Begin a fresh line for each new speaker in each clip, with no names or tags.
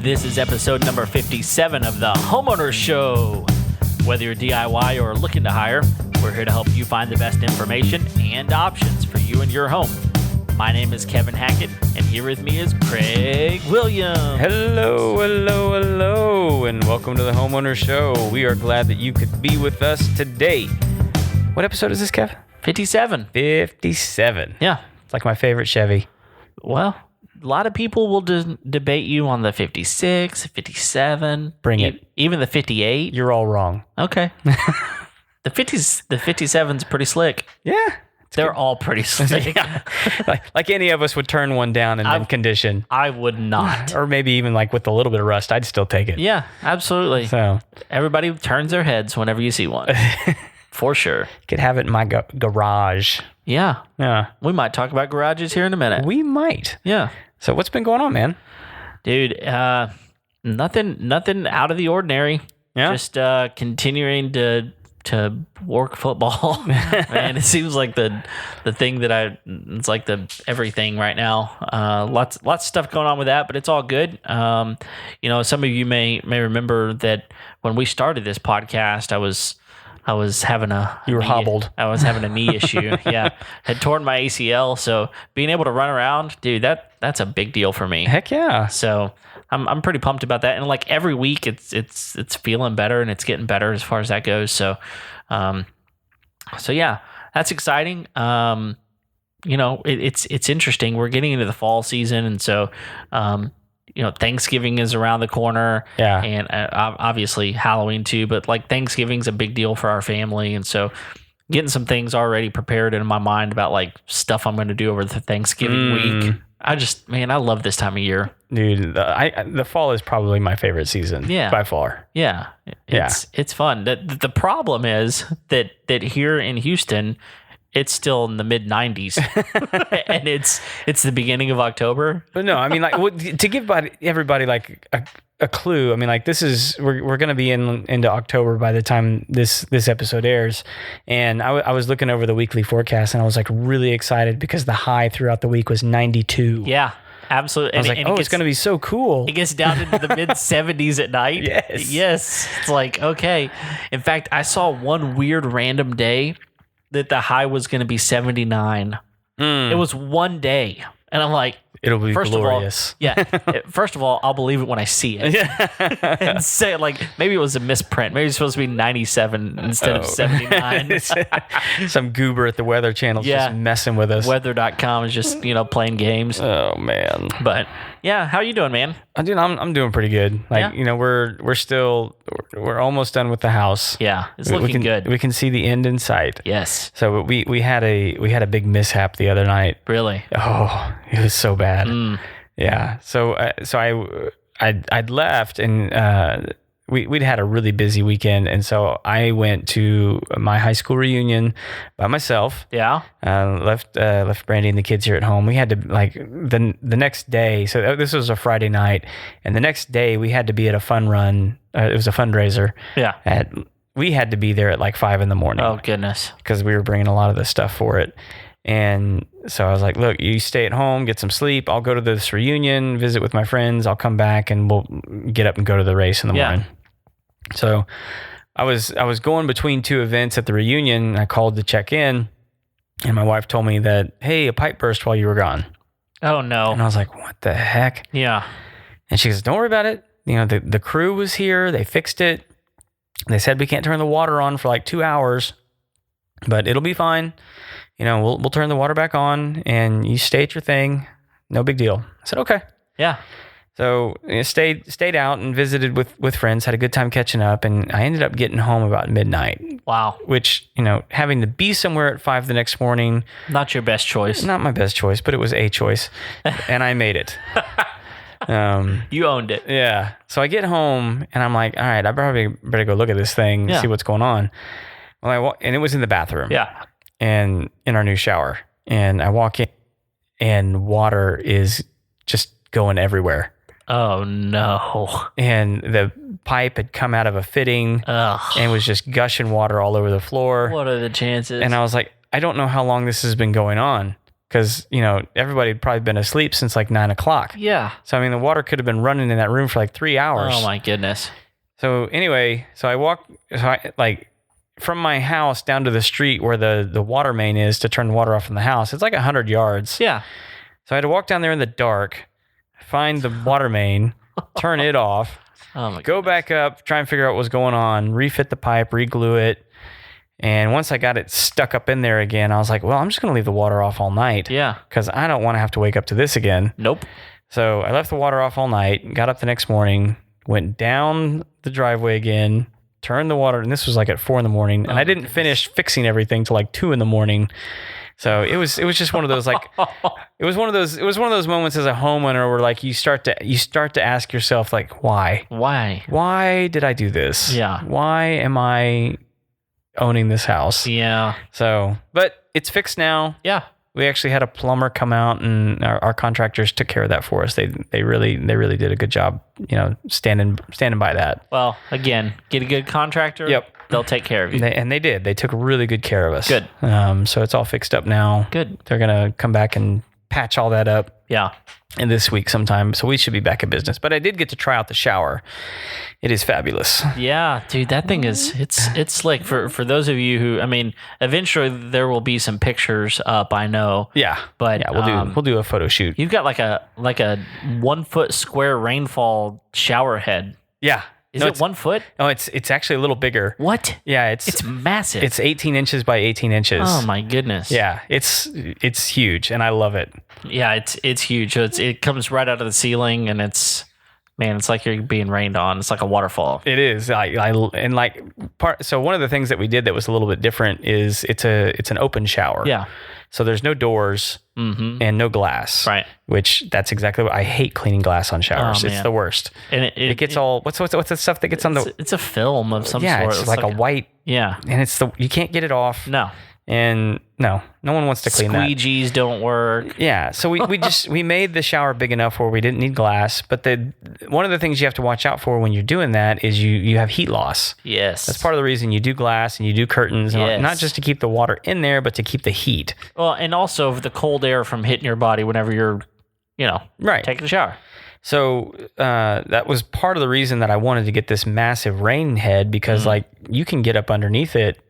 This is episode number 57 of the Homeowner Show. Whether you're DIY or looking to hire, we're here to help you find the best information and options for you and your home. My name is Kevin Hackett, and here with me is Craig Williams.
Hello, and welcome to the Homeowner Show. We are glad that you could be with us today. What episode is this, Kev?
57.
57.
Yeah.
It's like my favorite Chevy.
Well, a lot of people will debate you on the 56, 57.
Bring it.
Even the 58.
You're all wrong.
Okay. The 57's pretty slick.
Yeah.
They're all pretty slick.
Yeah. like any of us would turn one down and then condition.
I would not.
Or maybe even like with a little bit of rust, I'd still take it.
Yeah, absolutely.
So
everybody turns their heads whenever you see one. For sure.
You could have it in my garage.
Yeah.
Yeah.
We might talk about garages here in a minute.
We might.
Yeah.
So what's been going on, man?
Dude, nothing out of the ordinary.
Yeah.
Just continuing to work football. Man, it seems like the thing that it's like the everything right now. Lots of stuff going on with that, but it's all good. Some of you may remember that when we started this podcast, I was having
hobbled.
I was having a knee issue. Yeah. Had torn my ACL. So being able to run around, dude, that's a big deal for me.
Heck yeah.
So I'm pretty pumped about that. And like every week it's feeling better and it's getting better as far as that goes. So yeah, that's exciting. It's interesting. We're getting into the fall season. And so, Thanksgiving is around the corner.
Yeah.
And obviously Halloween too, but like Thanksgiving's a big deal for our family. And so getting some things already prepared in my mind about like stuff I'm going to do over the Thanksgiving week. I love this time of year.
Dude, the fall is probably my favorite season.
Yeah.
By far.
Yeah. It's fun. The problem is that here in Houston, it's still in the mid 90s and it's the beginning of October.
But no, I mean, like to give everybody like a clue. I mean, like we're going to be into October by the time this episode airs. And I was looking over the weekly forecast and I was like really excited because the high throughout the week was 92.
Yeah. Absolutely.
I was like, it's going to be so cool.
It gets down into the mid 70s at night. Yes. It's like, okay. In fact, I saw one weird random day that the high was going to be 79. It was one day. And I'm like,
it'll be glorious.
First of all, I'll believe it when I see it. And say like, maybe it was a misprint. Maybe it's supposed to be 97 instead of 79.
Some goober at the Weather Channel just messing with us.
Weather.com is just, playing games.
Oh man.
But yeah, how you doing, man?
Dude, I'm doing pretty good. Like, we're almost done with the house.
Yeah, it's looking good.
We can see the end in sight.
Yes.
So we had a big mishap the other night.
Really?
Oh, it was so bad. Yeah. So I'd left and we'd had a really busy weekend, and so I went to my high school reunion by myself.
Yeah.
Left Brandy and the kids here at home. We had to the next day. So this was a Friday night, and the next day we had to be at a fun run. It was a fundraiser.
Yeah.
We had to be there at like 5 a.m.
Oh goodness.
Because we were bringing a lot of the stuff for it. And so I was like, look, you stay at home, get some sleep. I'll go to this reunion, visit with my friends. I'll come back and we'll get up and go to the race in the morning. So I was going between two events at the reunion. I called to check in, and my wife told me that, hey, a pipe burst while you were gone.
Oh no.
And I was like, what the heck?
Yeah. And
she goes, don't worry about it. The crew was here. They fixed it. They said we can't turn the water on for like 2 hours, but it'll be fine. We'll turn the water back on and you stay at your thing. No big deal. I said, okay.
Yeah.
So stayed out and visited with friends, had a good time catching up, and I ended up getting home about midnight.
Wow.
Which, having to be somewhere at 5 the next morning.
Not your best choice.
Not my best choice, but it was a choice. And I made it.
You owned it.
Yeah. So I get home and I'm like, all right, I probably better go look at this thing, see what's going on. Well, and it was in the bathroom.
Yeah.
And in our new shower. And I walk in and water is just going everywhere.
Oh no.
And the pipe had come out of a fitting and was just gushing water all over the floor.
What are the chances?
And I was like, I don't know how long this has been going on. because, everybody had probably been asleep since like 9 o'clock.
Yeah.
So, I mean, the water could have been running in that room for like 3 hours.
Oh, my goodness.
So anyway, from my house down to the street where the water main is to turn the water off from the house. It's like 100 yards.
Yeah.
So I had to walk down there in the dark, find the water main, turn it off, go back up, try and figure out what was going on, refit the pipe, re-glue it. And once I got it stuck up in there again, I was like, well, I'm just going to leave the water off all night.
Yeah.
Because I don't want to have to wake up to this again.
Nope.
So I left the water off all night, got up the next morning, went down the driveway again, turned the water, and this was like at 4 a.m, and I didn't finish fixing everything till like 2 a.m. So it was just one of those like it was one of those moments as a homeowner where like you start to ask yourself like why did I do this?
Yeah.
Why am I owning this house?
Yeah.
So, but it's fixed now.
Yeah.
We actually had a plumber come out, and our contractors took care of that for us. They really did a good job, standing by that.
Well, again, get a good contractor.
Yep.
They'll take care of you.
They did. They took really good care of us.
Good.
So it's all fixed up now.
Good.
They're gonna come back and patch all that up.
Yeah.
In this week sometime, so we should be back in business. But I did get to try out the shower. It is fabulous.
Yeah, dude, that thing is it's slick. For those of you who, I mean, eventually there will be some pictures up, I know.
Yeah,
but
yeah, we'll do a photo shoot.
You've got like a 1 foot square rainfall shower head.
Yeah.
Is it 1 foot?
No, it's actually a little bigger.
What?
Yeah,
it's massive.
It's 18 inches by 18 inches.
Oh my goodness.
Yeah, it's huge, and I love it.
Yeah, it's huge. It comes right out of the ceiling, and it's like you're being rained on. It's like a waterfall.
It is. So one of the things that we did that was a little bit different is it's an open shower.
Yeah.
So there's no doors and no glass.
Right.
Which that's exactly what I hate cleaning glass on showers. It's the worst. And it gets all what's the stuff that gets on the.
It's a film of some sort.
Yeah, it's like a white.
Yeah.
And you can't get it off.
No.
And no one wants to clean that.
Squeegees don't work.
Yeah, so we made the shower big enough where we didn't need glass. But one of the things you have to watch out for when you're doing that is you have heat loss.
Yes,
that's part of the reason you do glass and you do curtains, and not just to keep the water in there, but to keep the heat.
Well, and also the cold air from hitting your body whenever you're, taking a shower.
So that was part of the reason that I wanted to get this massive rain head because like you can get up underneath it.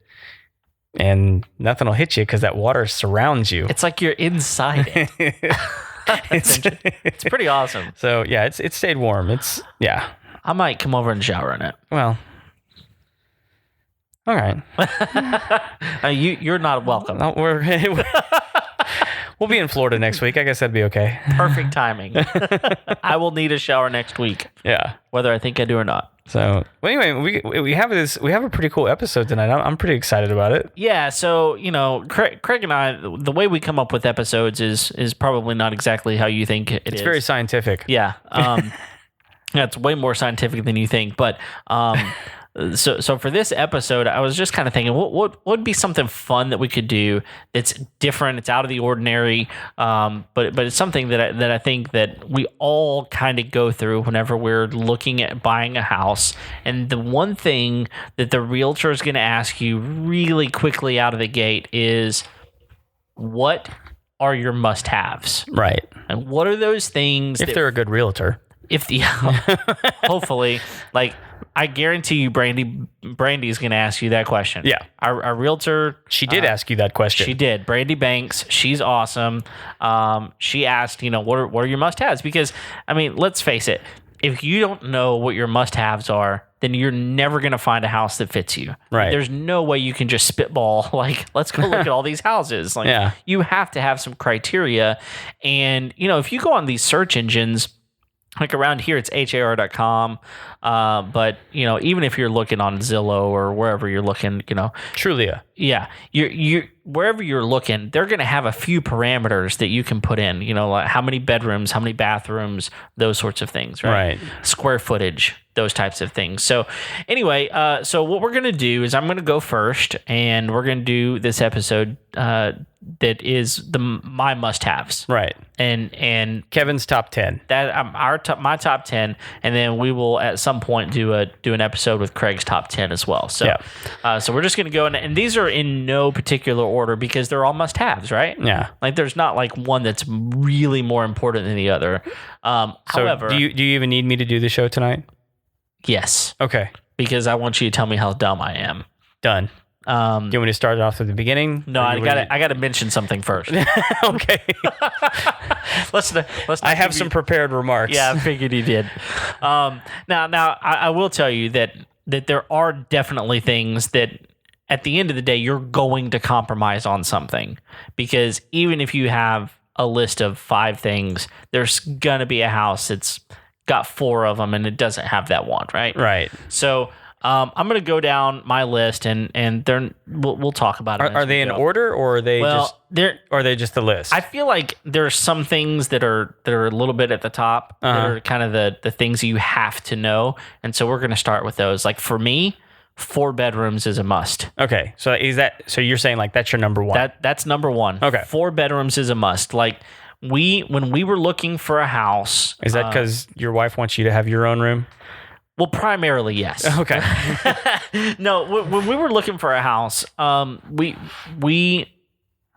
And nothing will hit you because that water surrounds you.
It's like you're inside it. It's pretty awesome.
So yeah, it stayed warm.
I might come over and shower in it.
Well, all right.
You're not welcome.
No, we'll be in Florida next week. I guess that'd be okay.
Perfect timing. I will need a shower next week.
Yeah,
whether I think I do or not.
So well, anyway, we have a pretty cool episode tonight. I'm pretty excited about it.
Yeah. So Craig and I, the way we come up with episodes is probably not exactly how you think it is.
It's very scientific.
Yeah. It's way more scientific than you think. But so for this episode, I was just kind of thinking, what would be something fun that we could do that's different? It's out of the ordinary, but it's something that I think that we all kind of go through whenever we're looking at buying a house. And the one thing that the realtor is going to ask you really quickly out of the gate is, what are your must-haves?
Right.
And what are those things?
If they're a good realtor.
Hopefully, like, I guarantee you, Brandy's going to ask you that question.
Yeah.
Our realtor.
She did ask you that question.
She did. Brandy Banks. She's awesome. She asked, what are your must-haves? Because, I mean, let's face it. If you don't know what your must-haves are, then you're never going to find a house that fits you.
Right.
There's no way you can just spitball, like, let's go look at all these houses. Like, you have to have some criteria. And, if you go on these search engines, like around here, it's har.com. But, even if you're looking on Zillow or wherever you're looking,
Trulia.
Yeah. You wherever you're looking, they're going to have a few parameters that you can put in, like how many bedrooms, how many bathrooms, those sorts of things, right? Square footage, those types of things. So anyway, so what we're going to do is I'm going to go first, and we're going to do this episode that is my must-haves.
Right.
And
Kevin's top 10.
That my top 10, and then we will at some point do an episode with Craig's top 10 as well. So so we're just going to go in, and these are are in no particular order because they're all must-haves, right?
Yeah.
Like there's not like one that's really more important than the other.
So
However,
do you even need me to do the show tonight?
yes,
Okay.
because I want you to tell me how dumb I am.
Done. Do you want me to start it off at the beginning?
No, I got to mention something first.
Okay.
let's
I have some prepared remarks.
Yeah, I figured you did. Now, I will tell you that there are definitely things that at the end of the day, you're going to compromise on something, because even if you have a list of 5 things, there's going to be a house that's got 4 of them and it doesn't have that one, right?
Right.
So I'm going to go down my list and we'll talk about it.
Are they in order, or are they just the list?
I feel like there's some things that are a little bit at the top that are kind of the things you have to know, and so we're going to start with those. Like for me, 4 bedrooms is a must.
Okay, so you're saying like that's your number one?
That's number one.
Okay,
4 bedrooms is a must. Like when we were looking for a house,
is that because your wife wants you to have your own room?
Well, primarily, yes.
Okay.
No, when we were looking for a house, we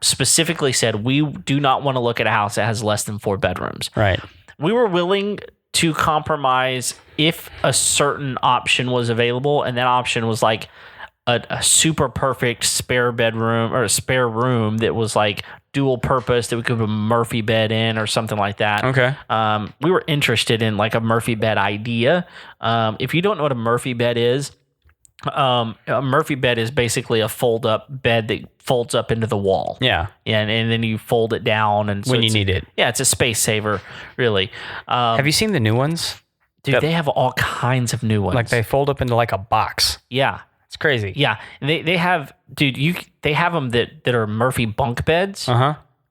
specifically said we do not want to look at a house that has less than 4 bedrooms.
Right.
We were willing to compromise if a certain option was available, and that option was like a super perfect spare bedroom or a spare room that was like dual purpose that we could put a Murphy bed in or something like that.
Okay.
We were interested in like a Murphy bed idea. If you don't know what a Murphy bed is, a Murphy bed is basically a fold up bed that folds up into the wall.
Yeah.
And then you fold it down, and so
when you need it.
Yeah, it's a space saver, really.
Have you seen the new ones?
Dude, they have all kinds of new ones.
Like they fold up into like a box.
Yeah.
It's crazy.
Yeah. And they have, dude, they have them that are Murphy bunk beds.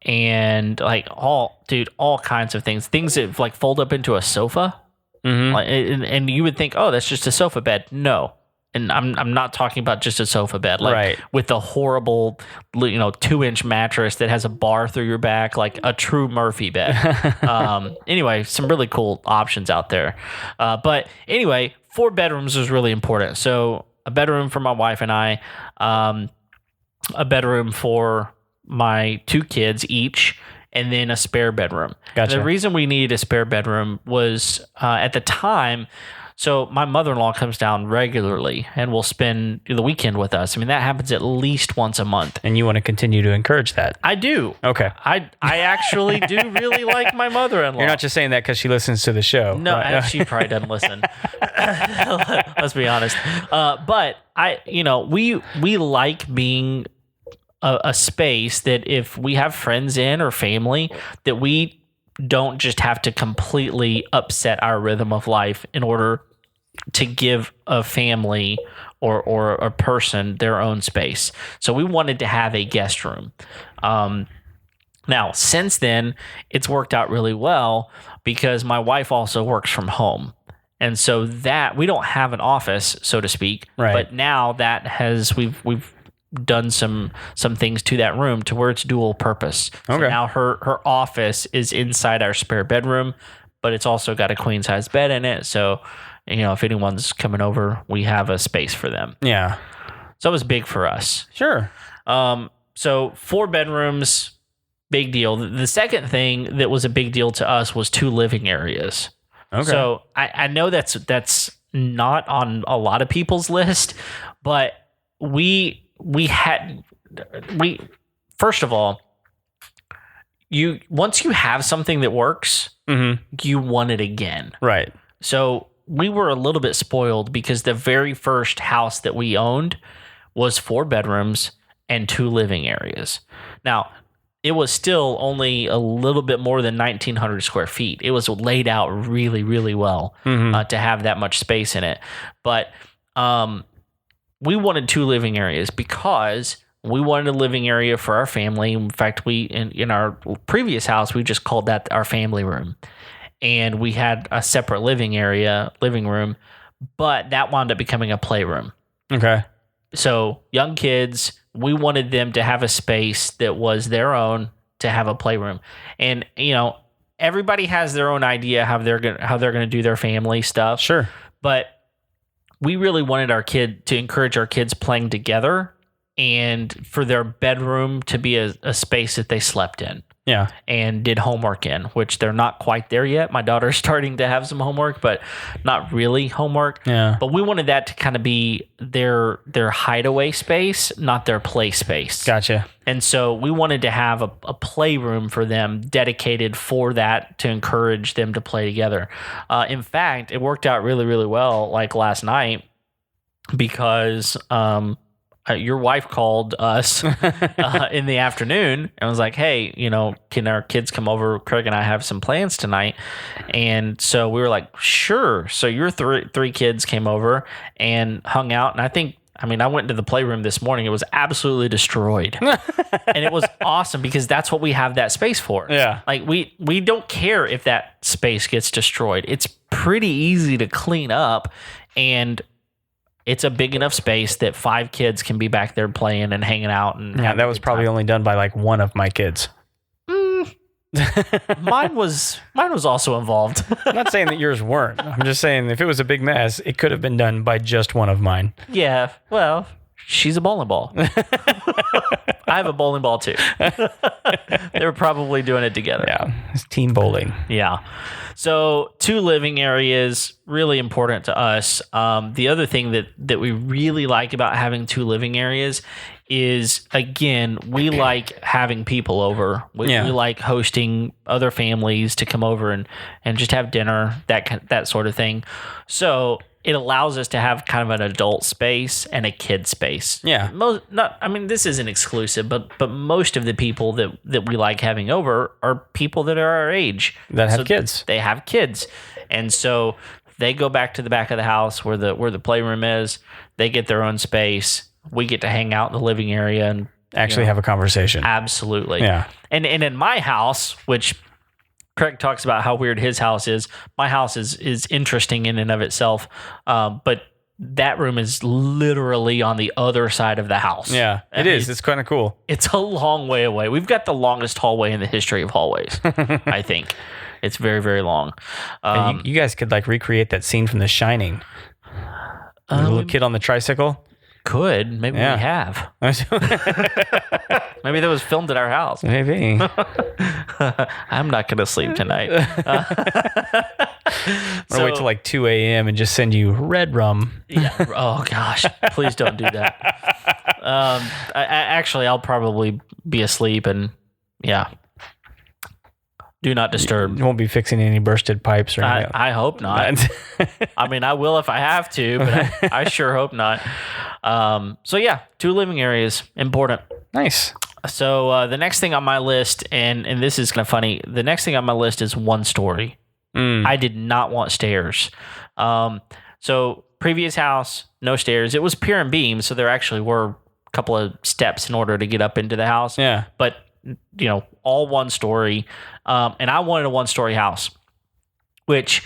And like all kinds of things that like fold up into a sofa. Mm-hmm. Like, and you would think, oh, that's just a sofa bed. No. And I'm not talking about just a sofa bed, like with a horrible, 2-inch mattress that has a bar through your back, like a true Murphy bed. Anyway, some really cool options out there. But anyway, 4 bedrooms was really important. So a bedroom for my wife and I, a bedroom for my 2 kids each, and then a spare bedroom.
Gotcha.
The reason we needed a spare bedroom was at the time. So my mother-in-law comes down regularly and will spend the weekend with us. I mean, that happens at least once a month.
And you want to continue to encourage that? I
do.
Okay.
I actually do really like my mother-in-law.
You're not just saying that because she listens to the show.
No,
right?
She probably doesn't listen. Let's be honest. But we like being a space that if we have friends in or family, that we don't just have to completely upset our rhythm of life in order to give a family or a person their own space. So we wanted to have a guest room. Now, since then, it's worked out really well because my wife also works from home. And so that we don't have an office, so to speak,
right.
But now that we've done some things to that room to where it's dual purpose.
Okay.
So now her office is inside our spare bedroom, but it's also got a queen size bed in it. So, if anyone's coming over, we have a space for them.
Yeah.
So it was big for us.
Sure.
So 4 bedrooms, big deal. The second thing that was a big deal to us was 2 living areas.
Okay.
So I know that's not on a lot of people's list, but first of all, once you have something that works,
mm-hmm.
you want it again.
Right.
So we were a little bit spoiled because the very first house that we owned was 4 bedrooms and 2 living areas. Now, it was still only a little bit more than 1,900 square feet. It was laid out really, really well
mm-hmm.
To have that much space in it. But we wanted 2 living areas because we wanted a living area for our family. In fact, in our previous house, we just called that our family room. And we had a separate living room, but that wound up becoming a playroom.
Okay.
So young kids, we wanted them to have a space that was their own to have a playroom. And, everybody has their own idea how they're going to do their family stuff.
Sure.
But we really wanted to encourage our kids playing together and for their bedroom to be a space that they slept in.
Yeah.
And did homework in, which they're not quite there yet. My daughter's starting to have some homework, but not really homework.
Yeah.
But we wanted that to kind of be their hideaway space, not their play space.
Gotcha.
And so we wanted to have a playroom for them dedicated for that to encourage them to play together. In fact, it worked out really, really well like last night because your wife called us in the afternoon and was like, hey, can our kids come over? Craig and I have some plans tonight. And so we were like, sure. So your three kids came over and hung out. And I went into the playroom this morning. It was absolutely destroyed. And it was awesome because that's what we have that space for.
Yeah.
Like we don't care if that space gets destroyed. It's pretty easy to clean up, and it's a big enough space that 5 kids can be back there playing and hanging out. And
yeah, that was probably only done by like one of my kids.
Mine was also involved.
I'm not saying that yours weren't. I'm just saying if it was a big mess, it could have been done by just one of mine.
Yeah, well, she's a bowling ball. I have a bowling ball too. They were probably doing it together.
Yeah, it's team bowling.
Yeah. So 2 living areas, really important to us. The other thing that we really like about having 2 living areas is, again, we like having people over. We like hosting other families to come over and just have dinner, that sort of thing. So it allows us to have kind of an adult space and a kid space.
Yeah.
This isn't exclusive, but most of the people that we like having over are people that are our age.
That have kids.
They have kids. And so they go back to the back of the house where the playroom is. They get their own space. We get to hang out in the living area and
actually have a conversation.
Absolutely.
Yeah.
And in my house, which Craig talks about how weird his house is, my house is interesting in and of itself. But that room is literally on the other side of the house.
Yeah, it is. It's kind of cool.
It's a long way away. We've got the longest hallway in the history of hallways, I think. It's very, very long.
You guys could like recreate that scene from The Shining. The little kid on the tricycle.
Could. Maybe we have. Maybe that was filmed at our house.
Maybe.
I'm not going to sleep tonight.
I'll wait till like 2 a.m. and just send you red rum.
Yeah. Oh, gosh. Please don't do that. I'll probably be asleep and, yeah. Do not disturb.
You won't be fixing any bursted pipes or anything.
I hope not. I will if I have to, but I sure hope not. So yeah, 2 living areas, important.
Nice.
So the next thing on my list, and this is kind of funny, the next thing on my list is 1 story. I did not want stairs. So previous house, no stairs. It was pier and beam, so there actually were a couple of steps in order to get up into the house.
Yeah.
But all 1 story. And I wanted a 1-story house, which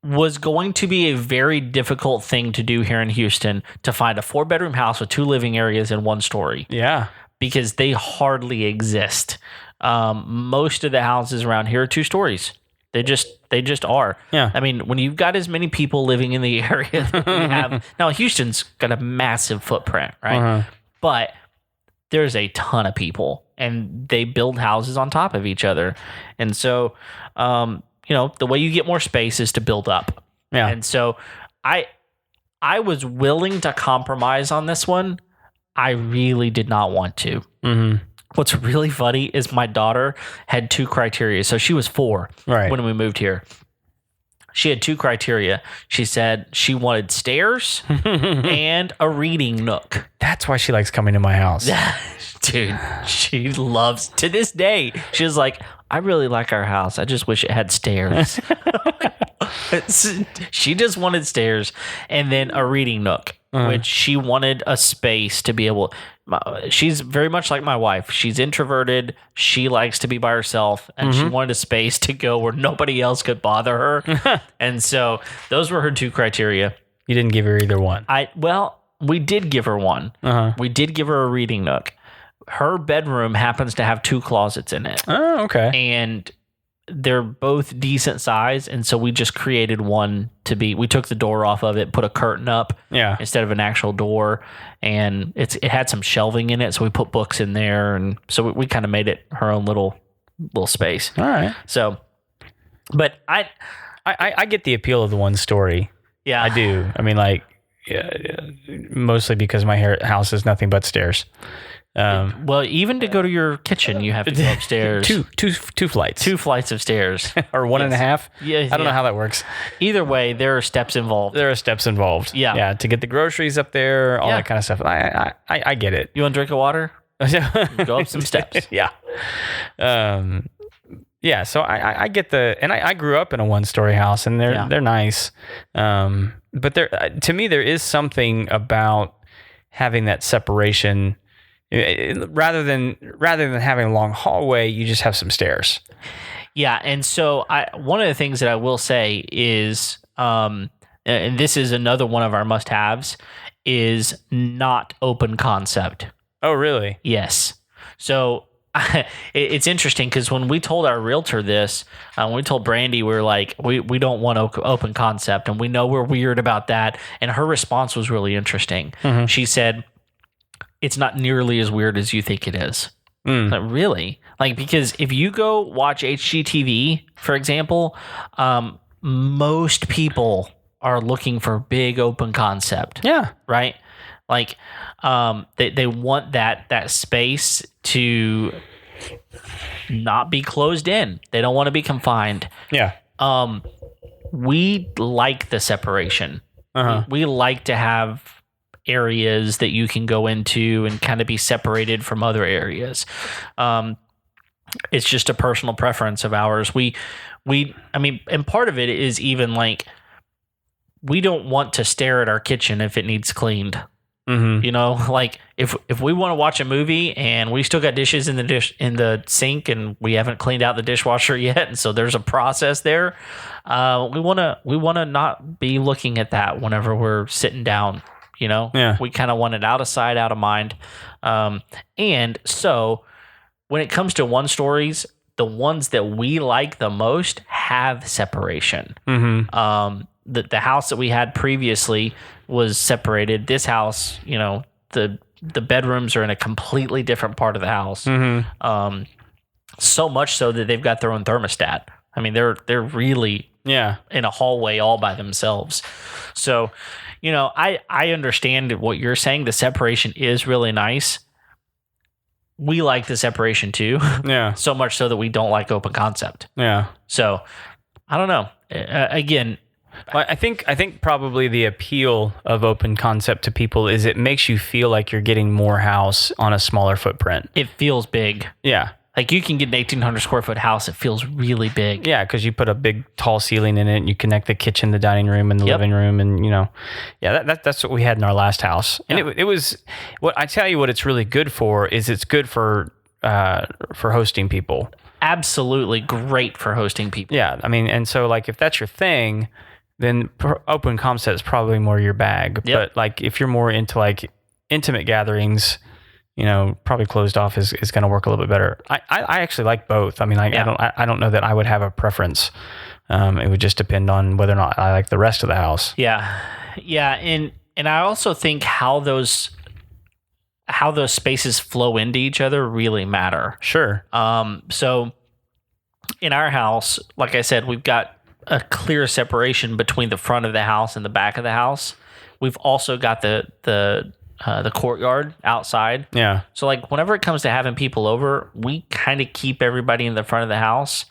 was going to be a very difficult thing to do here in Houston, to find a 4-bedroom house with 2 living areas and 1 story.
Yeah.
Because they hardly exist. Most of the houses around here are 2 stories. They just are.
Yeah.
I mean, when you've got as many people living in the area that we have, now Houston's got a massive footprint, right?
Uh-huh.
But there's a ton of people, and they build houses on top of each other. And so, the way you get more space is to build up.
Yeah.
And so I was willing to compromise on this one. I really did not want to.
Mm-hmm.
What's really funny is my daughter had 2 criteria. So she was 4 when we moved here. She had 2 criteria. She said she wanted stairs and a reading nook.
That's why she likes coming to my house.
Dude, she loves, to this day, she was like, I really like our house. I just wish it had stairs. She just wanted stairs and then a reading nook, which she wanted a space to be able. She's very much like my wife. She's introverted. She likes to be by herself, and she wanted a space to go where nobody else could bother her. And so those were her 2 criteria.
You didn't give her either one.
We did give her one. We did give her a reading nook. Her bedroom happens to have 2 closets in it.
Oh, okay.
And they're both decent size, and so we just created one to be. We took the door off of it, put a curtain up instead of an actual door, and it had some shelving in it, so we put books in there, and so we kind of made it her own little space.
All right.
So, but
I get the appeal of the one story.
Yeah,
I do. I mean, like, mostly because my house is nothing but stairs.
Well, even to go to your kitchen, you have to go upstairs.
Two flights.
2 flights of stairs.
Or one and a half.
Yeah,
I don't know how that works.
Either way, there are steps involved.
Yeah. Yeah. To get the groceries up there, all that kind of stuff. I get it.
You want a drink of water? Go up some steps.
Yeah. Yeah. So I get and I grew up in a 1-story house, and they're nice. But to me, there is something about having that separation. Rather than having a long hallway, you just have some stairs.
Yeah, and so one of the things that I will say is, and this is another one of our must-haves, is not open concept.
Oh, really?
Yes. So it's interesting because when we told our realtor this, when we told Brandy, we were like, we don't want open concept, and we know we're weird about that. And her response was really interesting. Mm-hmm. She said, it's not nearly as weird as you think it is. Like, really? Like, because if you go watch HGTV, for example, most people are looking for big open concept.
Yeah.
Right? Like, they want that space to not be closed in. They don't want to be confined.
Yeah.
We like the separation. Uh-huh. We like to have areas that you can go into and kind of be separated from other areas. It's just a personal preference of ours. I mean, and part of it is even like, we don't want to stare at our kitchen if it needs cleaned. Mm-hmm. You know, like if we want to watch a movie and we still got dishes in the sink and we haven't cleaned out the dishwasher yet, and so there's a process there. We want to not be looking at that whenever we're sitting down. You know, we kind of want it out of sight, out of mind. And so when it comes to 1-stories, the ones that we like the most have separation. Mm-hmm. The house that we had previously was separated. This house, you know, the bedrooms are in a completely different part of the house. Mm-hmm. So much so that they've got their own thermostat. I mean, they're really in a hallway all by themselves. So, you know, I understand what you're saying. The separation is really nice. We like the separation too. Yeah. So much so that we don't like open concept. Yeah. So, I don't know. Again,
well, I think probably the appeal of open concept to people is it makes you feel like you're getting more house on a smaller footprint.
It feels big. Yeah. Like, you can get an 1,800 square foot house. It feels really big.
Yeah, because you put a big tall ceiling in it, and you connect the kitchen, the dining room, and the living room, and, you know, that's what we had in our last house. And it was what I tell you. What it's really good for is it's good for hosting people.
Absolutely great for hosting people.
Yeah, I mean, and so like if that's your thing, then open concept is probably more your bag. Yep. But like if you're more into like intimate gatherings, you know, probably closed off is going to work a little bit better. I actually like both. I mean, I don't know that I would have a preference. It would just depend on whether or not I like the rest of the house.
Yeah. Yeah. And I also think how those spaces flow into each other really matter.
Sure.
So in our house, like I said, we've got a clear separation between the front of the house and the back of the house. We've also got the courtyard outside. Yeah. So like whenever it comes to having people over, we kind of keep everybody in the front of the house,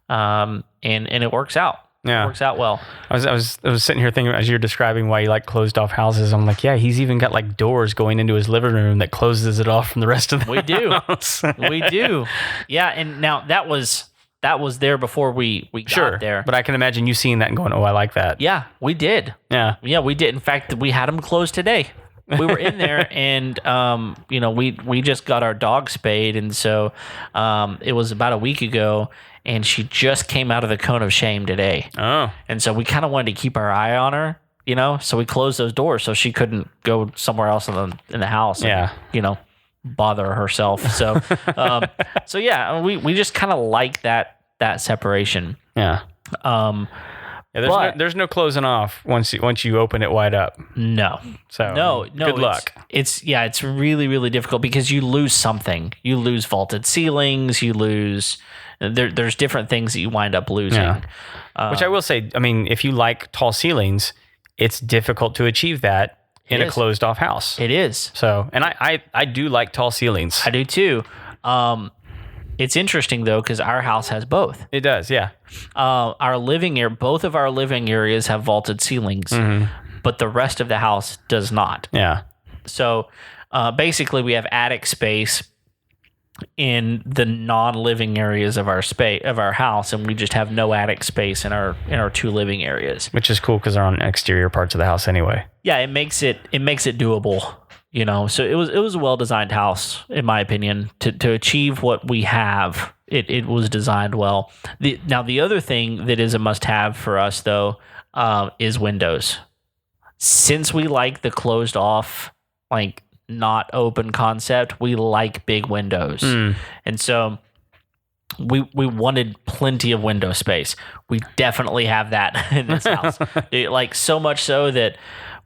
and it works out. Yeah. It works out well.
I was sitting here thinking as you're describing why you like closed off houses. I'm like, yeah, he's even got like doors going into his living room that closes it off from the rest of the house.
We do. Yeah. And now that was there before we got there.
But I can imagine you seeing that and going, oh, I like that.
Yeah, we did. Yeah, we did. In fact, we had them closed today. We were in there, and you know, we just got our dog spayed, and so it was about a week ago, and she just came out of the cone of shame today. Oh, and so we kind of wanted to keep our eye on her, you know, so we closed those doors so she couldn't go somewhere else in the house. And, you know, bother herself. So so yeah, we just kind of like that that separation.
Yeah.
But
there's no closing off once you open it wide up.
no.
So
No.
good luck.
It's really, really difficult because you lose something. You lose vaulted ceilings. You lose. There's different things that you wind up losing.
Yeah. Which I will say, I mean, if you like tall ceilings, it's difficult to achieve that in a closed off house.
It is.
So, and I do like tall ceilings.
I do too. It's interesting though because our house has both.
It does, yeah.
Both of our living areas have vaulted ceilings, but the rest of the house does not.
Yeah.
So basically, we have attic space in the non-living areas of our house, and we just have no attic space in our two living areas.
Which is cool because they're on exterior parts of the house anyway.
Yeah, it makes it doable. You know, so it was a well-designed house, in my opinion, to achieve what we have. It was designed well. Now, the other thing that is a must-have for us, though, is windows. Since we like the closed-off, like not open concept, we like big windows, and so we wanted plenty of window space. We definitely have that in this house, like so much so that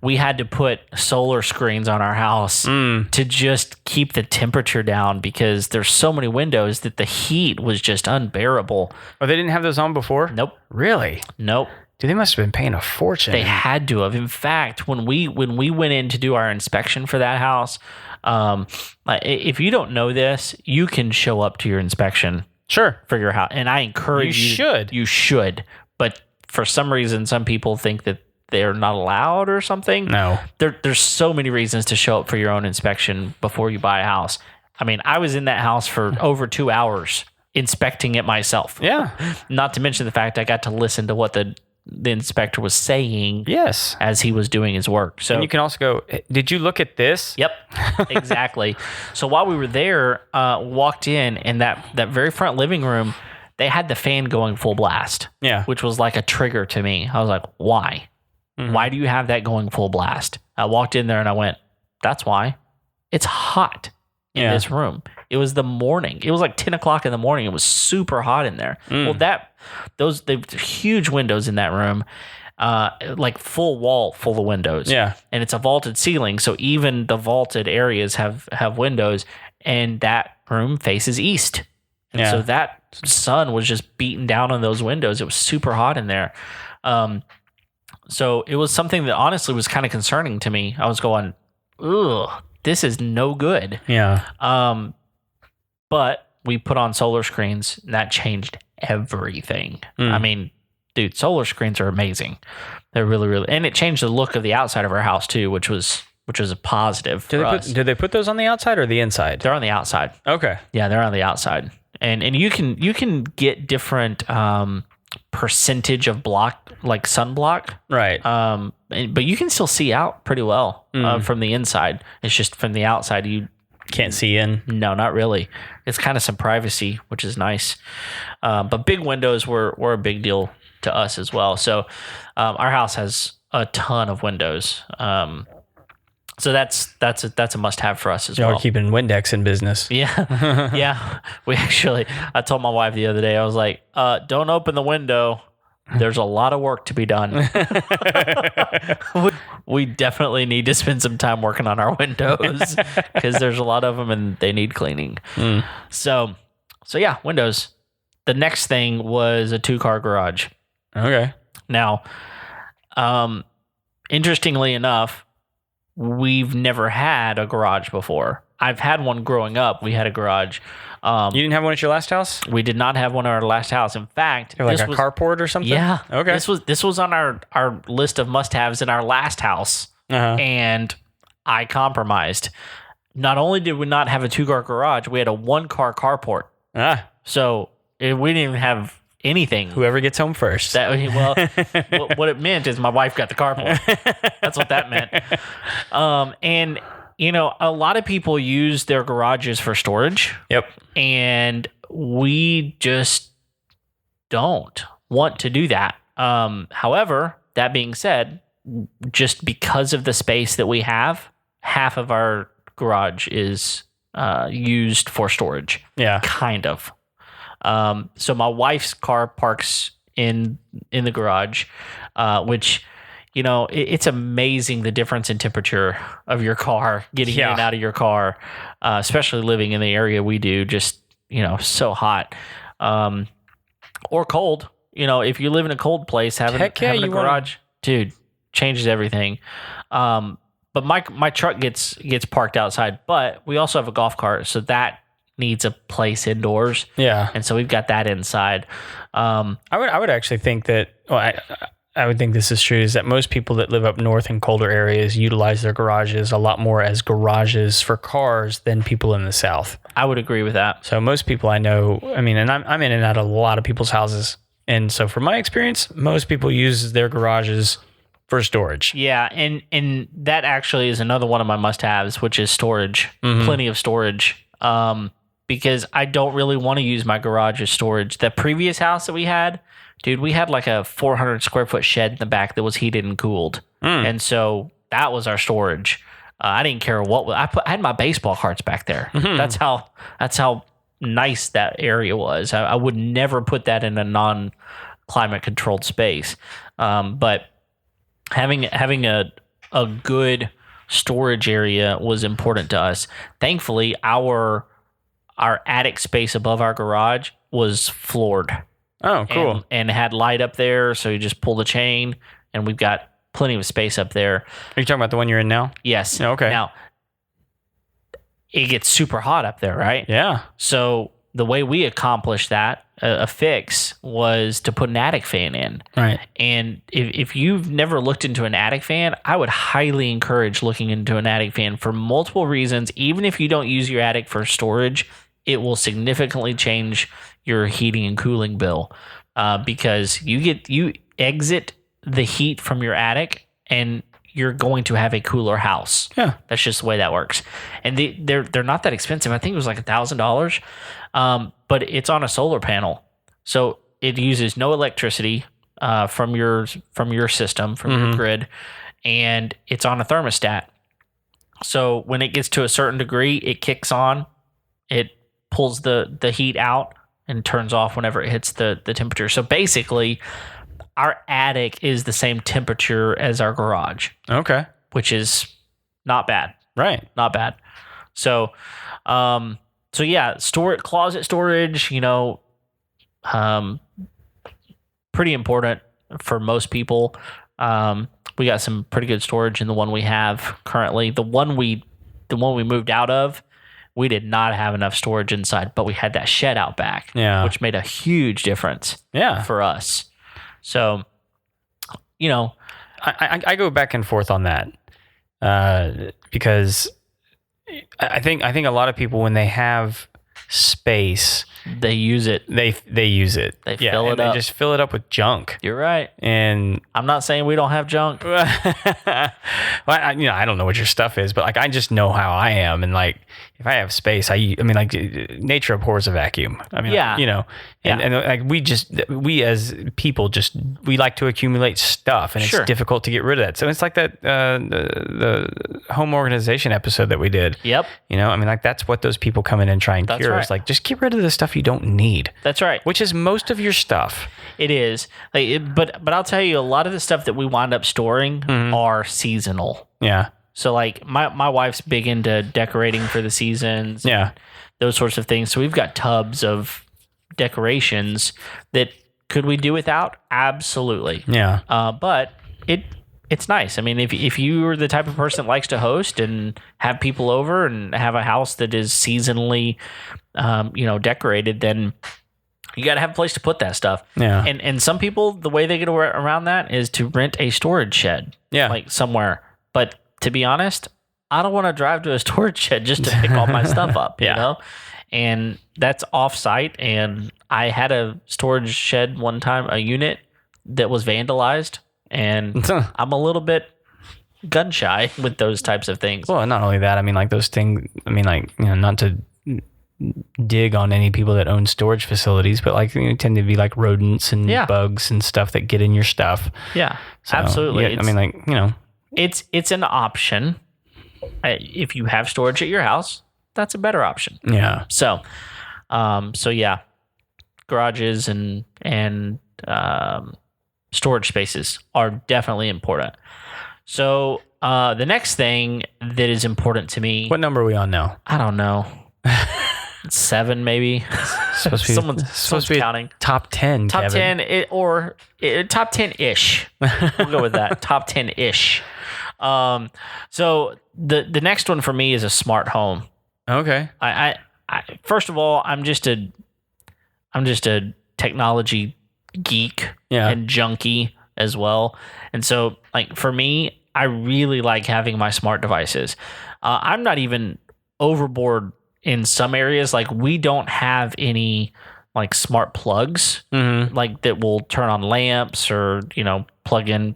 we had to put solar screens on our house to just keep the temperature down because there's so many windows that the heat was just unbearable.
Oh, they didn't have those on before?
Nope.
Really?
Nope.
Dude, they must have been paying a fortune.
They had to have. In fact, when we went in to do our inspection for that house, if you don't know this, you can show up to your inspection.
Sure.
For your house. And I encourage you. You should. But for some reason, some people think that they're not allowed or something.
No.
There's so many reasons to show up for your own inspection before you buy a house. I mean, I was in that house for over 2 hours inspecting it myself.
Yeah.
Not to mention the fact I got to listen to what the inspector was saying.
Yes.
As he was doing his work. So
and you can also go, did you look at this?
Yep. Exactly. So while we were there, walked in, and that very front living room, they had the fan going full blast.
Yeah.
Which was like a trigger to me. I was like, why? Why do you have that going full blast? I walked in there and I went, that's why. It's hot in this room. It was the morning. It was like 10 o'clock in the morning. It was super hot in there. Well, the huge windows in that room, like full wall full of windows.
Yeah.
And it's a vaulted ceiling. So even the vaulted areas have windows, and that room faces east. And so that sun was just beating down on those windows. It was super hot in there. So it was something that honestly was kind of concerning to me. I was going, ugh, this is no good.
Yeah.
But we put on solar screens, and that changed everything. I mean, dude, solar screens are amazing. They're really, really, and it changed the look of the outside of our house too, which was a positive for us.
Did they put those on the outside or the inside?
They're on the outside.
Okay.
Yeah, they're on the outside, and you can get different percentage of block, like sunblock,
right?
But you can still see out pretty well from the inside. It's just from the outside you
can't see in.
No, not really. It's kind of some privacy, which is nice. But big windows were a big deal to us as well. So our house has a ton of windows. So that's a must-have for us as well.
Y'all are keeping Windex in business.
Yeah. Yeah. I told my wife the other day, I was like, don't open the window. There's a lot of work to be done. We definitely need to spend some time working on our windows because there's a lot of them and they need cleaning. So yeah, windows. The next thing was a 2-car garage.
Okay.
Now, interestingly enough, we've never had a garage before. I've had one growing up. We had a garage.
You didn't have one at your last house?
We did not have one at our last house. In fact,
like a carport or something?
Yeah.
Okay.
This was on our list of must-haves in our last house, and I compromised. Not only did we not have a 2-car garage, we had a 1-car carport. So we didn't even have anything.
Whoever gets home first.
What it meant is my wife got the carport. That's what that meant. And a lot of people use their garages for storage.
Yep.
And we just don't want to do that. However, that being said, just because of the space that we have, half of our garage is used for storage.
Yeah.
Kind of. So my wife's car parks in the garage, which, it's amazing the difference in temperature of your car, getting in and out of your car, especially living in the area we do, just, so hot, or cold. If you live in a cold place, having a garage, dude, changes everything. But my truck gets parked outside, but we also have a golf cart, so that needs a place indoors.
Yeah.
And so we've got that inside.
I would actually think that, I would think this is true, is that most people that live up north in colder areas utilize their garages a lot more as garages for cars than people in the south.
I would agree with that.
So most people I know, and I'm in and out of a lot of people's houses. And so from my experience, most people use their garages for storage.
Yeah, and that actually is another one of my must-haves, which is storage. Mm-hmm. Plenty of storage. Because I don't really want to use my garage as storage. The previous house that we had, dude, we had like a 400 square foot shed in the back that was heated and cooled. And so that was our storage. I didn't care what I had my baseball cards back there. Mm-hmm. That's how nice that area was. I would never put that in a non-climate controlled space. But having a good storage area was important to us. Thankfully, our attic space above our garage was floored.
Oh, cool.
And had light up there, so you just pull the chain, and we've got plenty of space up there.
Are you talking about the one you're in now?
Yes.
Okay.
Now, it gets super hot up there, right?
Yeah.
So the way we accomplished that, a fix, was to put an attic fan in.
Right.
And if you've never looked into an attic fan, I would highly encourage looking into an attic fan for multiple reasons. Even if you don't use your attic for storage, it will significantly change your heating and cooling bill, because you exit the heat from your attic and you're going to have a cooler house.
Yeah,
that's just the way that works. And they're not that expensive. I think it was like $1,000, but it's on a solar panel, so it uses no electricity from your system, from your grid, and it's on a thermostat. So when it gets to a certain degree, it kicks on, it pulls the heat out and turns off whenever it hits the temperature. So basically, our attic is the same temperature as our garage.
Okay.
Which is not bad.
Right.
Not bad. So yeah, closet storage, pretty important for most people. We got some pretty good storage in the one we have currently. The one we moved out of, we did not have enough storage inside, but we had that shed out back, which made a huge difference for us. So,
I go back and forth on that, because I think a lot of people, when they have space,
they use it.
They use it.
They fill it up.
They just fill it up with junk.
You're right.
And
I'm not saying we don't have junk.
Well, I don't know what your stuff is, but I just know how I am, and if I have space, nature abhors a vacuum. And we as people we like to accumulate stuff, and it's difficult to get rid of that. So it's like that the home organization episode that we did.
Yep.
That's what those people come in and try and cure.
Right.
It's just get rid of the stuff you don't need.
That's right.
Which is most of your stuff.
It is. But I'll tell you, a lot of the stuff that we wind up storing are seasonal.
Yeah.
So my wife's big into decorating for the seasons.
Yeah.
Those sorts of things. So we've got tubs of decorations that could we do without? Absolutely.
Yeah.
But it's nice. If you're the type of person that likes to host and have people over and have a house that is seasonally, decorated, then you got to have a place to put that stuff.
Yeah.
And some people, the way they get around that is to rent a storage shed.
Yeah.
Somewhere. But to be honest, I don't want to drive to a storage shed just to pick all my stuff up, And that's off-site. And I had a storage shed one time, a unit that was vandalized. And I'm a little bit gun shy with those types of things.
Well, not only that, those things, not to dig on any people that own storage facilities, but tend to be rodents and bugs and stuff that get in your stuff.
Yeah, so, absolutely.
Yeah,
it's an option. If you have storage at your house, that's a better option.
Yeah.
So yeah. garages and storage spaces are definitely important. So the next thing that is important to me.
What number are we on now?
I don't know. 7 maybe. Someone's counting.
Top 10.
Top
Kevin.
10 or top 10-ish. We'll go with that. Top 10-ish. So the next one for me is a smart home.
Okay.
I first of all, I'm just a technology geek and junkie as well. And so like for me, I really like having my smart devices. I'm not even overboard in some areas. Like we don't have any like smart plugs like that will turn on lamps or, plug in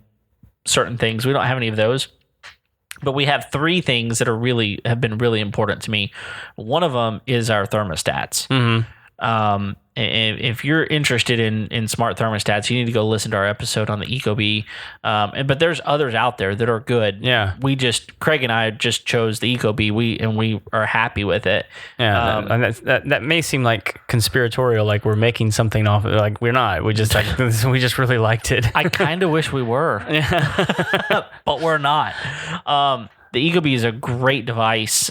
certain things. We don't have any of those. But we have 3 things that have been really important to me. One of them is our thermostats. And if you're interested in smart thermostats, you need to go listen to our episode on the Ecobee. But there's others out there that are good.
Yeah.
Craig and I just chose the Ecobee. We are happy with it.
Yeah. And that may seem like conspiratorial, like we're making something off of it. Like we're not. We just really liked it.
I kind of wish we were, but we're not. The Ecobee is a great device.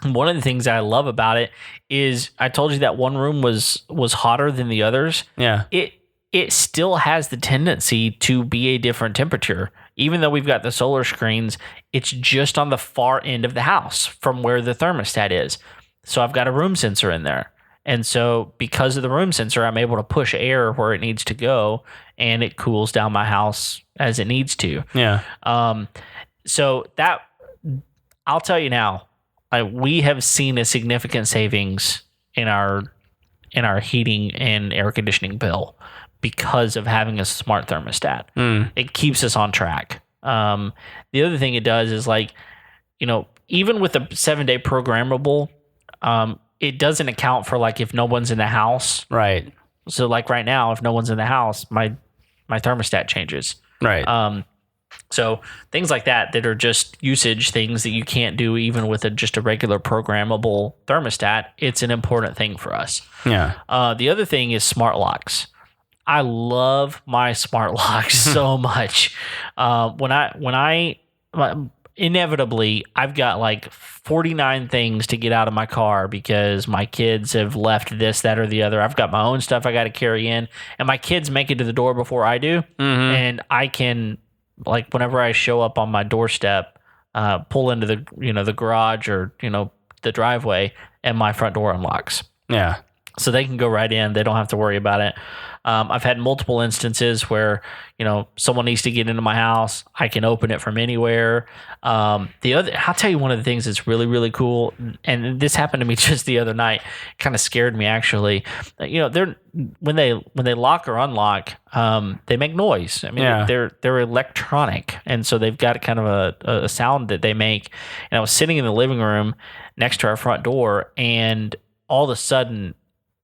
One of the things I love about it is I told you that one room was hotter than the others.
Yeah.
It still has the tendency to be a different temperature. Even though we've got the solar screens, it's just on the far end of the house from where the thermostat is. So I've got a room sensor in there. And so because of the room sensor, I'm able to push air where it needs to go and it cools down my house as it needs to.
Yeah.
So that I'll tell you now, we have seen a significant savings in our heating and air conditioning bill because of having a smart thermostat. It keeps us on track. The other thing it does is even with a 7-day programmable, it doesn't account for if no one's in the house.
Right.
So right now, if no one's in the house, my thermostat changes.
Right.
So things like that are just usage things that you can't do even with just a regular programmable thermostat. It's an important thing for us.
Yeah.
The other thing is smart locks. I love my smart locks so much. Inevitably, I've got 49 things to get out of my car because my kids have left this, that, or the other. I've got my own stuff I got to carry in, and my kids make it to the door before I do. And I can, whenever I show up on my doorstep, pull into the garage or, the driveway, and my front door unlocks.
Yeah. So
they can go right in. They don't have to worry about it. I've had multiple instances where, someone needs to get into my house. I can open it from anywhere. I'll tell you one of the things that's really, really cool. And this happened to me just the other night. Kind of scared me actually. They're when they lock or unlock, they make noise. I mean, they're electronic. And so they've got kind of a sound that they make. And I was sitting in the living room next to our front door, and all of a sudden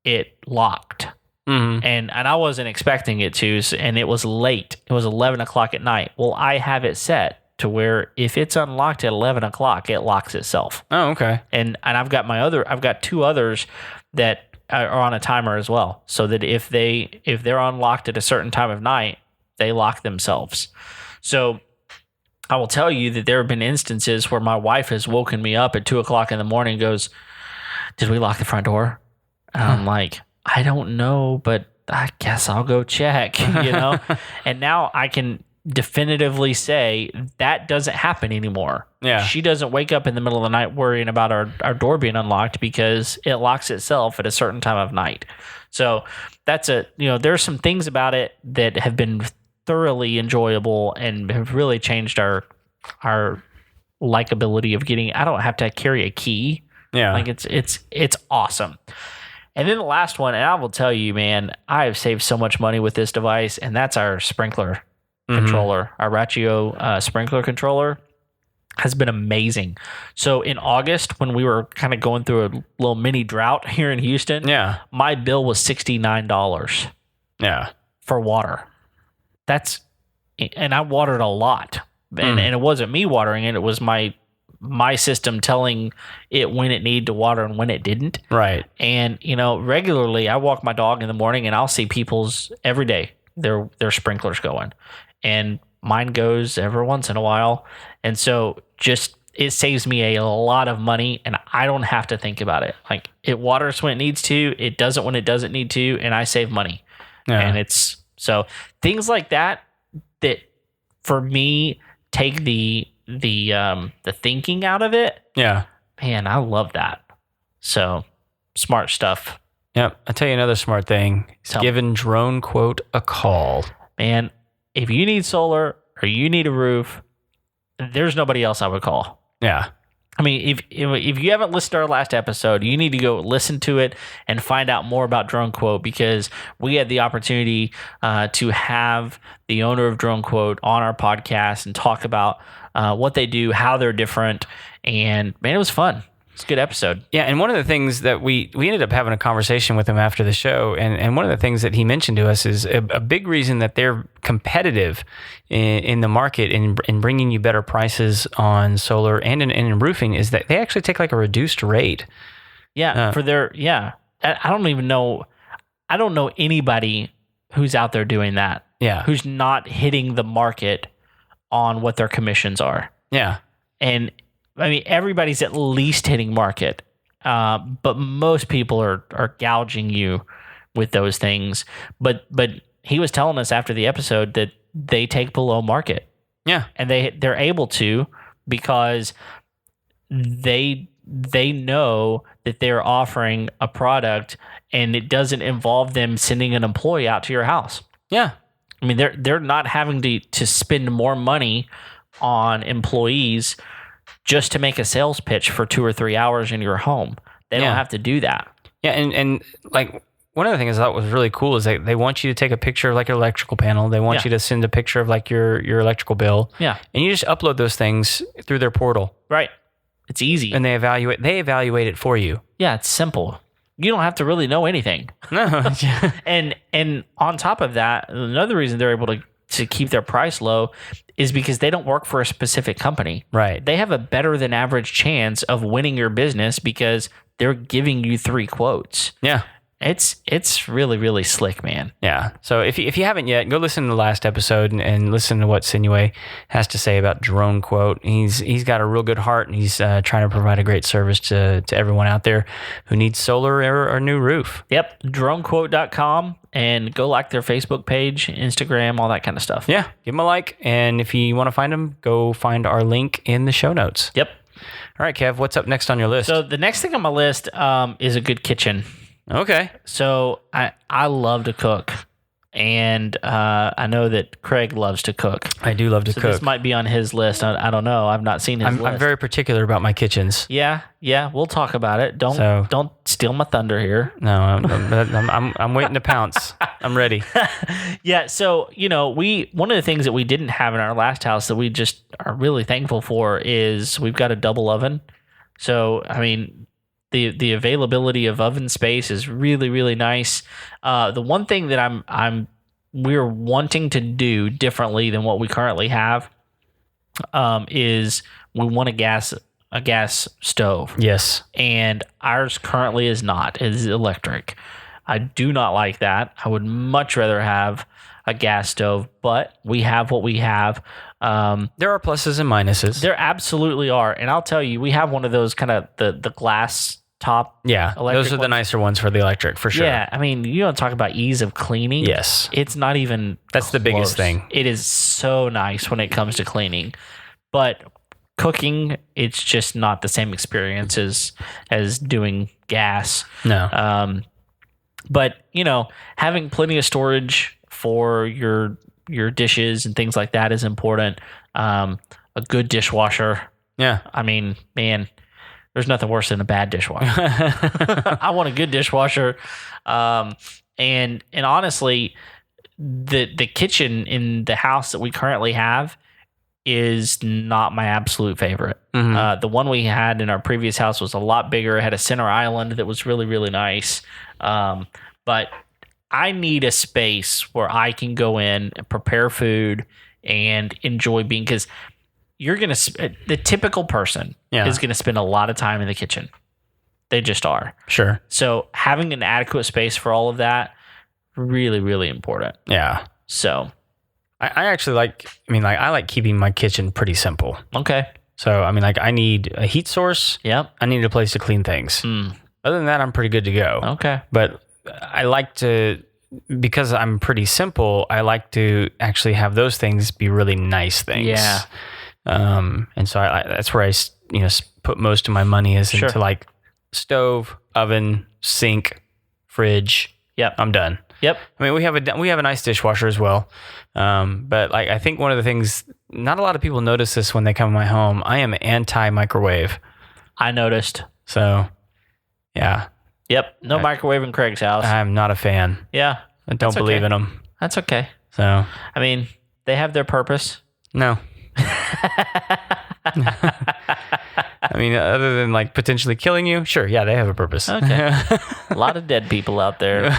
it locked. And I wasn't expecting it to, and it was late. It was 11 o'clock at night. Well, I have it set to where if it's unlocked at 11 o'clock, it locks itself.
Oh, okay.
And I've got 2 others that are on a timer as well, so that if they're unlocked at a certain time of night, they lock themselves. So I will tell you that there have been instances where my wife has woken me up at 2 o'clock in the morning and goes, "Did we lock the front door?" And I'm like, "I don't know, but I guess I'll go check," And now I can definitively say that doesn't happen anymore.
Yeah.
She doesn't wake up in the middle of the night worrying about our door being unlocked because it locks itself at a certain time of night. So there's some things about it that have been thoroughly enjoyable and have really changed our likability of getting. I don't have to carry a key.
Yeah.
It's awesome. And then the last one, and I will tell you, man, I have saved so much money with this device, and that's our sprinkler controller. Our Ratio sprinkler controller has been amazing. So in August, when we were kind of going through a little mini drought here in Houston, my bill was $69 for water. And I watered a lot. And it wasn't me watering it. It was my my system telling it when it needed to water and when it didn't.
Right.
And, regularly I walk my dog in the morning and I'll see people's every day, their sprinklers going. And mine goes every once in a while. And so it saves me a lot of money and I don't have to think about it. Like it waters when it needs to, it doesn't when it doesn't need to, and I save money.
Yeah.
And so things like that for me take the thinking out of it.
Yeah.
Man, I love that. So smart stuff.
Yep. I'll tell you another smart thing. It's giving Drone Quote a call.
Man, if you need solar or you need a roof, there's nobody else I would call.
Yeah.
I mean, if you haven't listened to our last episode, you need to go listen to it and find out more about Drone Quote, because we had the opportunity to have the owner of Drone Quote on our podcast and talk about what they do, how they're different, and man, it was fun. It's a good episode.
Yeah, and one of the things that we ended up having a conversation with him after the show, and one of the things that he mentioned to us is a big reason that they're competitive in the market in bringing you better prices on solar and in roofing is that they actually take like a reduced rate.
Yeah, I don't even know. I don't know anybody who's out there doing that.
Yeah,
who's not hitting the market on what their commissions are.
Yeah,
and I mean, everybody's at least hitting market, but most people are gouging you with those things. But he was telling us after the episode that they take below market.
Yeah,
and they're able to because they know that they're offering a product and it doesn't involve them sending an employee out to your house.
Yeah,
I mean they're not having to spend more money on employees just to make a sales pitch for 2 or 3 hours in your home. They don't have to do that.
Yeah, and like one of the things I thought was really cool is they want you to take a picture of like your electrical panel. They want you to send a picture of like your electrical bill.
Yeah.
And you just upload those things through their portal.
Right. It's easy.
And they evaluate it for you.
Yeah, it's simple. You don't have to really know anything.
No.
and on top of that, another reason they're able to keep their price low is because they don't work for a specific company.
Right.
They have a better than average chance of winning your business because they're giving you 3 quotes.
Yeah.
It's really, really slick, man.
Yeah. So if you haven't yet, go listen to the last episode and listen to what Sinue has to say about Drone Quote. He's got a real good heart, and he's trying to provide a great service to everyone out there who needs solar or a new roof.
Yep. Dronequote.com, and go like their Facebook page, Instagram, all that kind of stuff.
Yeah. Give them a like. And if you want to find them, go find our link in the show notes.
Yep.
All right, Kev, what's up next on your list?
So the next thing on my list is a good kitchen.
Okay.
So I love to cook, and I know that Craig loves to cook.
I do love to cook.
This might be on his list. I don't know. I've not seen his list.
I'm very particular about my kitchens.
Yeah. We'll talk about it. Don't steal my thunder here.
No, I'm waiting to pounce. I'm ready.
Yeah. So one of the things that we didn't have in our last house that we just are really thankful for is we've got a double oven. So I mean, the availability of oven space is really, really nice. The one thing that we're wanting to do differently than what we currently have is we want a gas stove.
Yes.
And ours currently is not. It is electric. I do not like that. I would much rather have a gas stove, but we have what we have.
There are pluses and minuses.
There absolutely are. And I'll tell you, we have one of those kind of the glass top.
Yeah, those are the nicer ones for the electric, for sure.
Yeah, I mean, you don't talk about ease of cleaning.
Yes.
It's not even
That's the biggest thing.
It is so nice when it comes to cleaning. But cooking, it's just not the same experience as doing gas.
No.
But, having plenty of storage for your dishes and things like that is important. A good dishwasher.
Yeah.
I mean, man, there's nothing worse than a bad dishwasher. I want a good dishwasher. And honestly, the kitchen in the house that we currently have is not my absolute favorite. Mm-hmm. The one we had in our previous house was a lot bigger. It had a center island that was really, really nice. But I need a space where I can go in and prepare food and enjoy being, because you're going to, the typical person is going to spend a lot of time in the kitchen. They just are.
Sure.
So having an adequate space for all of that, really, really important.
Yeah.
So
I actually I like keeping my kitchen pretty simple.
Okay.
So, I mean, like I need a heat source.
Yep.
I need a place to clean things. Other than that, I'm pretty good to go.
Okay.
But I like to, because I'm pretty simple, I like to actually have those things be really nice things.
Yeah.
And so that's where I put most of my money is into like stove, oven, sink, fridge.
Yep.
I'm done.
Yep.
I mean, we have a nice dishwasher as well. But like, I think one of the things, not a lot of people notice this when they come to my home. I am anti-microwave.
I noticed.
So, yeah.
Yep. No microwave in Craig's house.
I'm not a fan.
Yeah.
I don't believe in them.
That's okay.
So,
I mean, they have their purpose.
No. I mean, other than like potentially killing you, sure, yeah, they have a purpose.
Okay. A lot of dead people out there.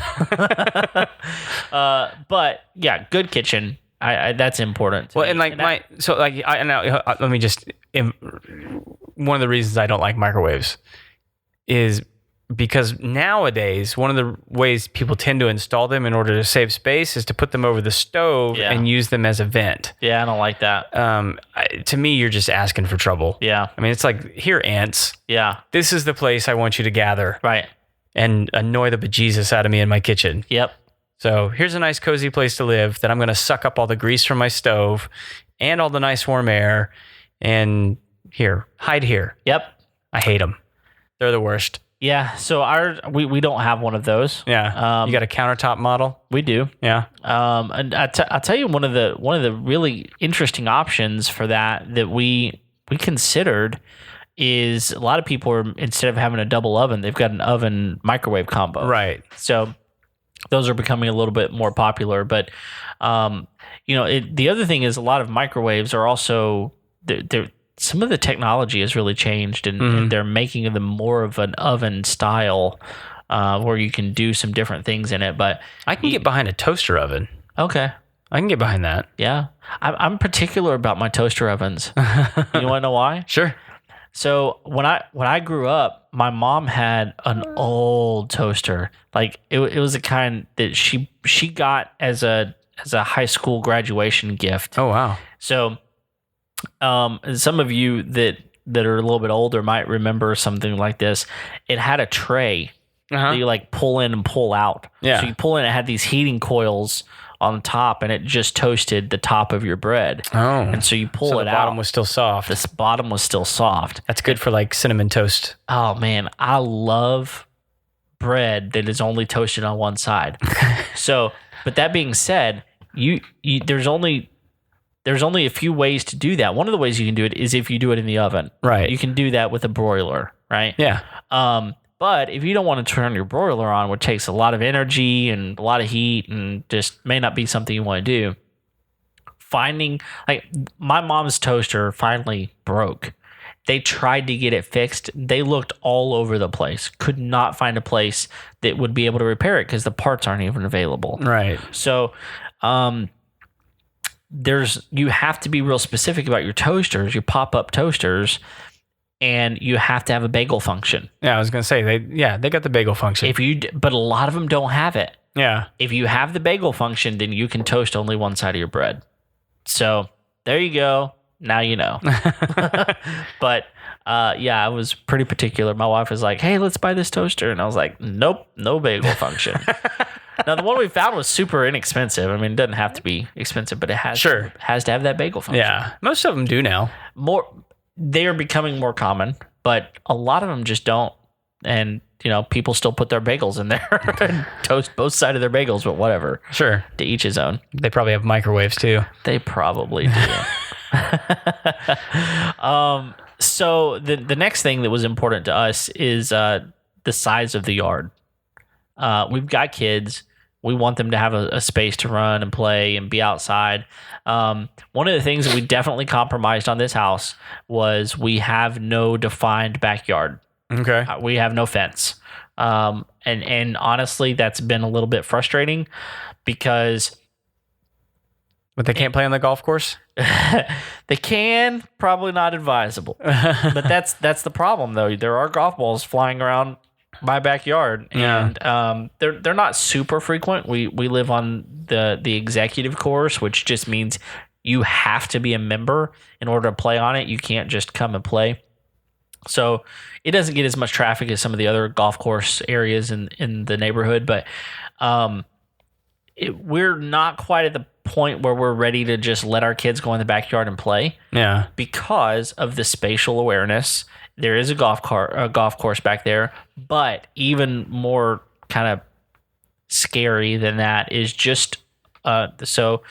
But yeah, good kitchen. I that's important.
Well, and like let me just. One of the reasons I don't like microwaves is because nowadays one of the ways people tend to install them in order to save space is to put them over the stove and use them as a vent.
Yeah, I don't like that.
To me, you're just asking for trouble.
Yeah.
I mean, it's like, here, ants.
Yeah.
This is the place I want you to gather.
Right.
And annoy the bejesus out of me in my kitchen.
Yep.
So here's a nice, cozy place to live that I'm going to suck up all the grease from my stove and all the nice warm air. And here, hide here.
Yep.
I hate them. They're the worst.
Yeah, so we don't have one of those.
Yeah, you got a countertop model.
We do.
Yeah.
And I'll tell you one of the really interesting options for that we considered is a lot of people are, instead of having a double oven, they've got an oven microwave combo.
Right.
So those are becoming a little bit more popular. But the other thing is a lot of microwaves are also they're some of the technology has really changed, and they're making them more of an oven style, where you can do some different things in it. But
I can get behind a toaster oven.
Okay.
I can get behind that.
Yeah. I'm particular about my toaster ovens. You want to know why?
Sure.
So when I grew up, my mom had an old toaster. Like it was a kind that she got as a high school graduation gift.
Oh, wow.
So some of you that are a little bit older might remember something like this. It had a tray that you like pull in and pull out.
Yeah.
So you pull in, it had these heating coils on top, and it just toasted the top of your bread.
Oh.
And so you pull it out.
The bottom was still soft.
This bottom was still soft.
That's good for like cinnamon toast.
Oh man, I love bread that is only toasted on one side. So, but that being said, you there's only a few ways to do that. One of the ways you can do it is if you do it in the oven.
Right.
You can do that with a broiler, right?
Yeah.
But if you don't want to turn your broiler on, which takes a lot of energy and a lot of heat and just may not be something you want to do, finding, like, my mom's toaster finally broke. They tried to get it fixed. They looked all over the place, could not find a place that would be able to repair it because the parts aren't even available.
Right.
So, you have to be real specific about your toasters, your pop-up toasters, and you have to have a bagel function.
Yeah, I was gonna say they got the bagel function.
But a lot of them don't have it.
Yeah.
If you have the bagel function, then you can toast only one side of your bread. So there you go. Now you know. But I was pretty particular. My wife was like, "Hey, let's buy this toaster," and I was like, "Nope, no bagel function." Now, the one we found was super inexpensive. I mean, it doesn't have to be expensive, but it has to have that bagel function.
Yeah, most of them do now.
They are becoming more common, but a lot of them just don't. And, people still put their bagels in there and toast both sides of their bagels, but whatever.
Sure.
To each his own.
They probably have microwaves too.
They probably do. So the next thing that was important to us is the size of the yard. We've got kids. We want them to have a space to run and play and be outside. One of the things that we definitely compromised on this house was we have no defined backyard.
Okay.
We have no fence. And honestly, that's been a little bit frustrating because
But they can't play on the golf course?
They can, probably not advisable. But that's the problem, though. There are golf balls flying around my backyard, and they're not super frequent. We live on the executive course, which just means you have to be a member in order to play on it. You can't just come and play. So it doesn't get as much traffic as some of the other golf course areas in the neighborhood, but we're not quite at the point where we're ready to just let our kids go in the backyard and play.
Yeah.
Because of the spatial awareness. There is a golf course back there, but even more kind of scary than that is just so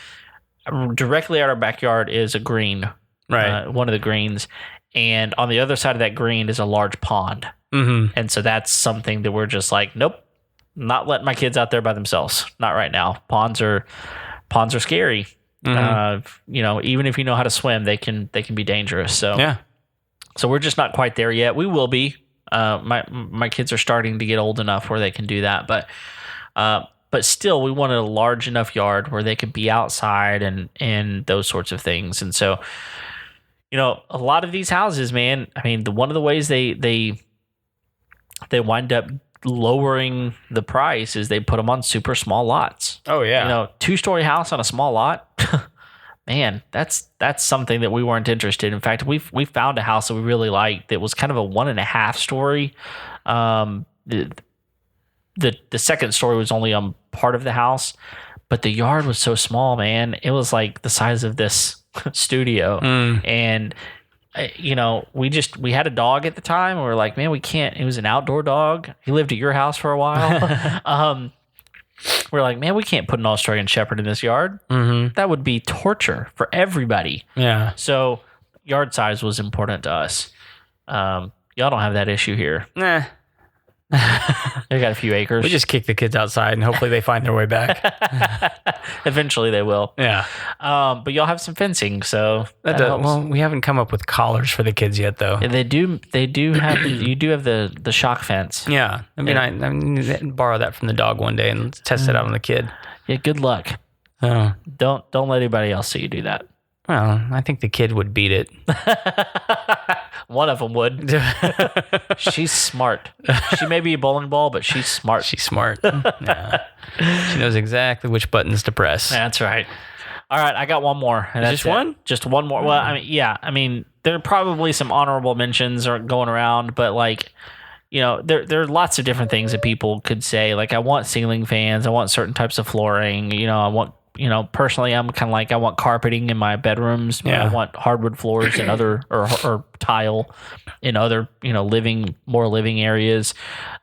directly out our backyard is a green,
right?
One of the greens, and on the other side of that green is a large pond, and so that's something that we're just like, nope, not letting my kids out there by themselves, not right now. Ponds are scary. Even if you know how to swim, they can be dangerous. So
yeah.
So we're just not quite there yet. We will be. My kids are starting to get old enough where they can do that, but still, we wanted a large enough yard where they could be outside and those sorts of things. And so, a lot of these houses, man. I mean, one of the ways they wind up lowering the price is they put them on super small lots.
Oh yeah,
2-story house on a small lot. Man, that's something that we weren't interested in. In fact, we found a house that we really liked that was kind of a 1.5 story. The second story was only on part of the house, but the yard was so small, man. It was like the size of this studio. And we had a dog at the time. And we were like, man, we can't. It was an outdoor dog. He lived at your house for a while. We're like, man, we can't put an Australian Shepherd in this yard. That would be torture for everybody.
Yeah.
So yard size was important to us. Y'all don't have that issue here.
Nah.
They got a few acres.
We just kick the kids outside and hopefully they find their way back.
Eventually they will.
Yeah.
But y'all have some fencing, so that helps.
Well, we haven't come up with collars for the kids yet, though.
Yeah, they do have. You do have the shock fence.
Yeah. I mean, I need to borrow that from the dog one day and let's test it out on the kid.
Yeah. Good luck.
Oh.
Don't let anybody else see you do that.
Well, I think the kid would beat it.
One of them would. She's smart. She may be a bowling ball, but she's smart.
She's smart. Yeah. She knows exactly which buttons to press.
That's right. All right, I got one more. And
just one?
Just one more. Well, I mean, there are probably some honorable mentions are going around, but there are lots of different things that people could say. Like, I want ceiling fans. I want certain types of flooring. I want. Personally, I'm kind of like, I want carpeting in my bedrooms. Yeah. I want hardwood floors and other or tile in other, more living areas.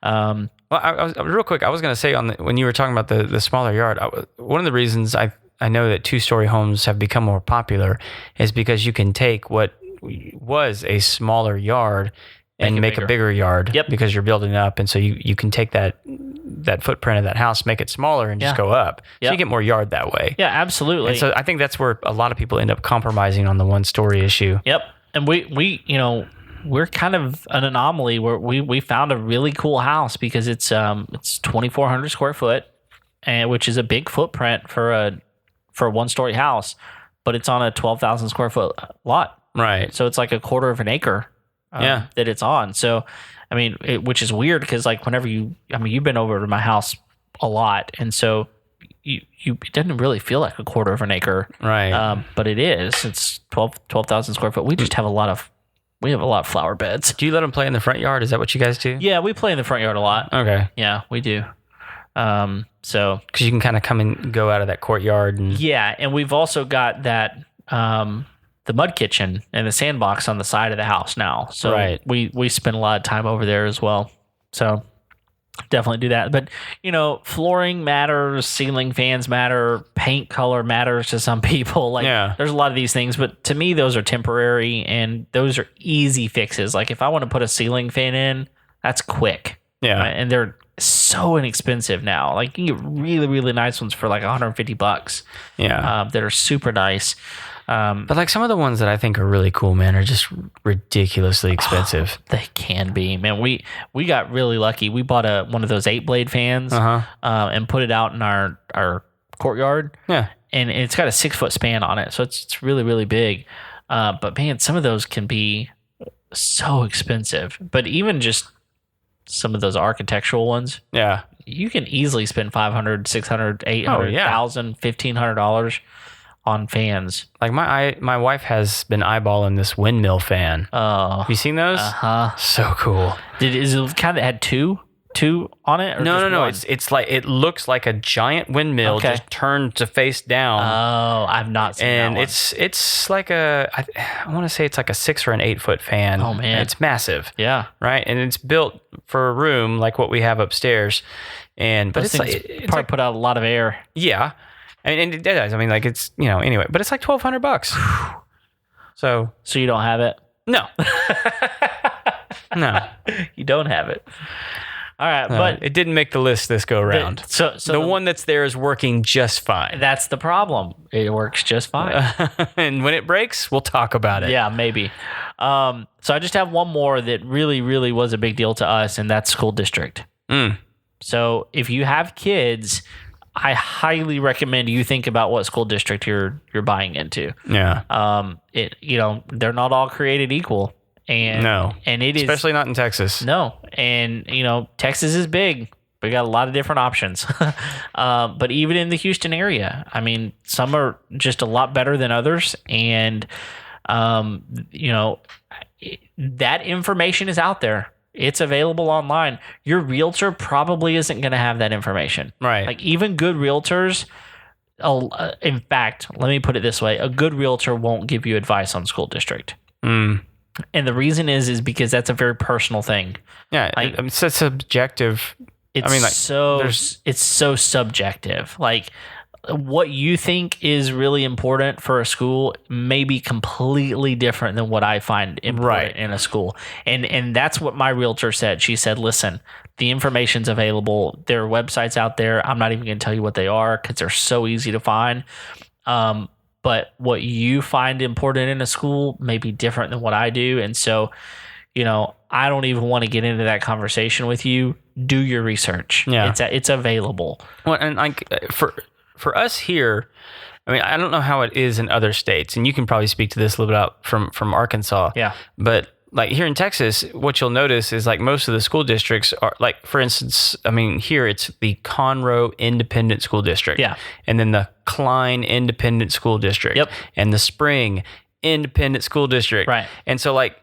Well, I was real quick. I was going to say when you were talking about the smaller yard, one of the reasons I know that 2-story homes have become more popular is because you can take what was a smaller yard and make a bigger yard.
Yep.
Because you're building up, and so you can take that footprint of that house, make it smaller, and just go up. So you get more yard that way.
Yeah, absolutely.
And so I think that's where a lot of people end up compromising on the 1-story issue.
Yep. And we're kind of an anomaly where we found a really cool house because it's 2,400 square foot, and which is a big footprint for a 1-story house, but it's on a 12,000 square foot lot.
Right.
So it's like a quarter of an acre. That it's on. So, I mean, which is weird because whenever you've been over to my house a lot, and so it doesn't really feel like a quarter of an acre,
right?
But it is. It's 12,000 square foot. We just have a lot of flower beds.
Do you let them play in the front yard? Is that what you guys do?
Yeah, we play in the front yard a lot.
Okay.
Yeah, we do. So
because you can kind of come and go out of that courtyard,
and we've also got that. The mud kitchen and the sandbox on the side of the house now. So we spend a lot of time over there as well. So definitely do that. But, flooring matters, ceiling fans matter, paint color matters to some people. There's a lot of these things, but to me, those are temporary and those are easy fixes. Like if I want to put a ceiling fan in, that's quick.
Yeah.
Right? And they're so inexpensive now. Like you can get really, really nice ones for like $150.
Yeah.
That are super nice.
But some of the ones that I think are really cool, man, are just ridiculously expensive.
They can be, man. We got really lucky. We bought one of those 8-blade fans and put it out in our courtyard.
Yeah.
And it's got a 6-foot span on it. So it's really, really big. But man, some of those can be so expensive. But even just some of those architectural ones,
Yeah.
you can easily spend $500, $600, $800, $1,000, $1,500 on fans.
Like my wife has been eyeballing this windmill fan.
Oh.
Have you seen those? So cool.
Is it kind of had two on it? Or
No.
one?
It's like, it looks like a giant windmill just turned to face down.
Oh, I've not seen that one.
It's like I want to say it's like a 6 or an 8 foot fan.
Oh man,
it's massive.
Yeah.
Right, and it's built for a room like what we have upstairs. But it's
probably
like,
put out a lot of air.
Yeah, I mean, and it does. I mean, like it's anyway, but it's like $1,200. So
you don't have it?
No. No,
you don't have it. All right, but
it didn't make the list this go around. So the one that's there is working just fine.
That's the problem. It works just fine.
And when it breaks, we'll talk about it.
Yeah, maybe. So I just have one more that really, really was a big deal to us, and that's school district. So if you have kids, I highly recommend you think about what school district you're buying into.
Yeah.
They're not all created equal. And it is
especially not in Texas.
No. And Texas is big. We got a lot of different options. But even in the Houston area, I mean, some are just a lot better than others. And that information is out there. It's available online. Your realtor probably isn't going to have that information.
Right.
Like even good realtors, in fact, let me put it this way. A good realtor won't give you advice on school district. And the reason is because that's a very personal thing.
Yeah, it's a subjective.
It's so subjective. Like what you think is really important for a school may be completely different than what I find important in a school. And that's what my realtor said. She said, listen, the information's available. There are websites out there. I'm not even going to tell you what they are because they're so easy to find. But what you find important in a school may be different than what I do. And so, I don't even want to get into that conversation with you. Do your research.
Yeah.
It's available.
Well, and like for us here, I mean, I don't know how it is in other states, and you can probably speak to this a little bit out from Arkansas.
Yeah.
But like here in Texas, what you'll notice is like most of the school districts are like, for instance, I mean, here it's the Conroe Independent School District.
Yeah.
And then the Klein Independent School District.
Yep.
And the Spring Independent School District.
Right.
And so like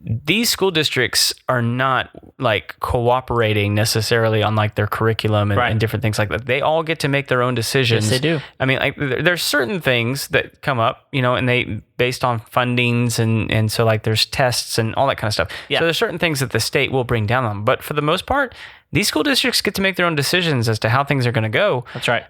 these school districts are not like cooperating necessarily on like their curriculum and different things like that. They all get to make their own decisions.
Yes, they do.
I mean, like there's certain things that come up, and they based on fundings and so like there's tests and all that kind of stuff.
Yeah.
So there's certain things that the state will bring down on them. But for the most part, these school districts get to make their own decisions as to how things are going to go.
That's right.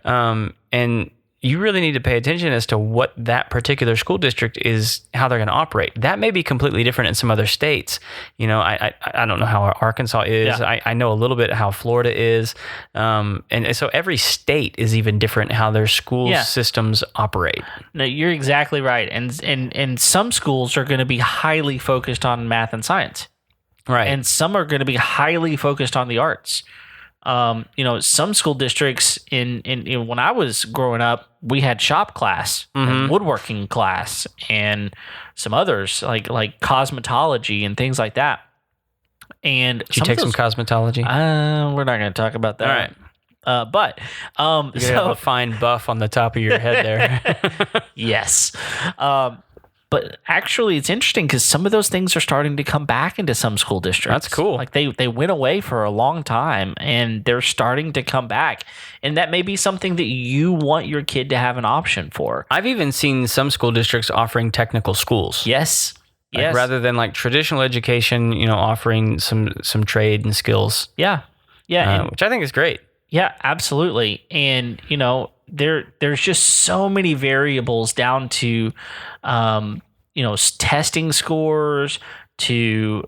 And you really need to pay attention as to what that particular school district is, how they're going to operate. That may be completely different in some other states. I don't know how Arkansas is. Yeah. I know a little bit how Florida is. And so every state is even different how their school systems operate.
No, you're exactly right. And some schools are going to be highly focused on math and science.
Right.
And some are going to be highly focused on the arts. Some school districts in when I was growing up, we had shop class, and woodworking class, and some others like cosmetology and things like that. And
did you take some cosmetology?
We're not going to talk about that.
All right.
But
you have a fine buff on the top of your head there.
Yes. But actually, it's interesting because some of those things are starting to come back into some school districts.
That's cool.
Like they went away for a long time, and they're starting to come back. And that may be something that you want your kid to have an option for.
I've even seen some school districts offering technical schools.
Yes.
Like rather than like traditional education, offering some trade and skills.
Yeah. Yeah.
Which I think is great.
Yeah, absolutely. And, there's just so many variables down to, testing scores, to,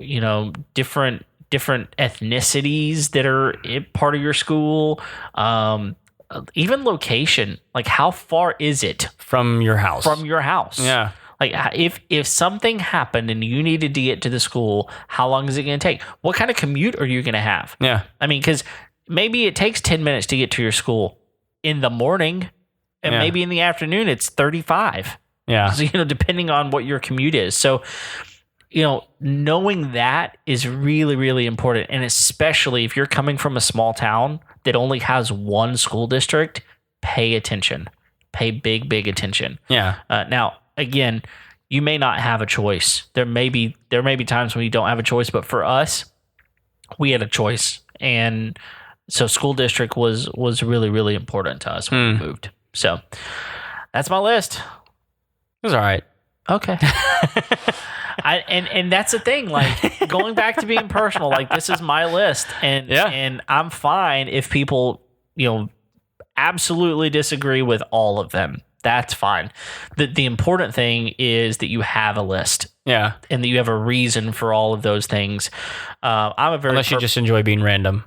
different ethnicities that are part of your school, even location. Like, how far is it
from your house?
Yeah. Like, if something happened and you needed to get to the school, how long is it going to take? What kind of commute are you going to have?
Yeah.
I mean, because maybe it takes 10 minutes to get to your school in the morning. And maybe in the afternoon it's 35.
Yeah.
So, depending on what your commute is. So, knowing that is really, really important. And especially if you're coming from a small town that only has one school district, pay attention. Pay big, big attention.
Yeah.
Now, again, you may not have a choice. There may be times when you don't have a choice, but for us, we had a choice. And so school district was really, really important to us when we moved. So that's my list.
It was all right.
Okay. And that's the thing, like going back to being personal, like this is my list, and I'm fine if people, absolutely disagree with all of them. That's fine. The important thing is that you have a list.
Yeah.
And that you have a reason for all of those things.
Unless you just enjoy being random.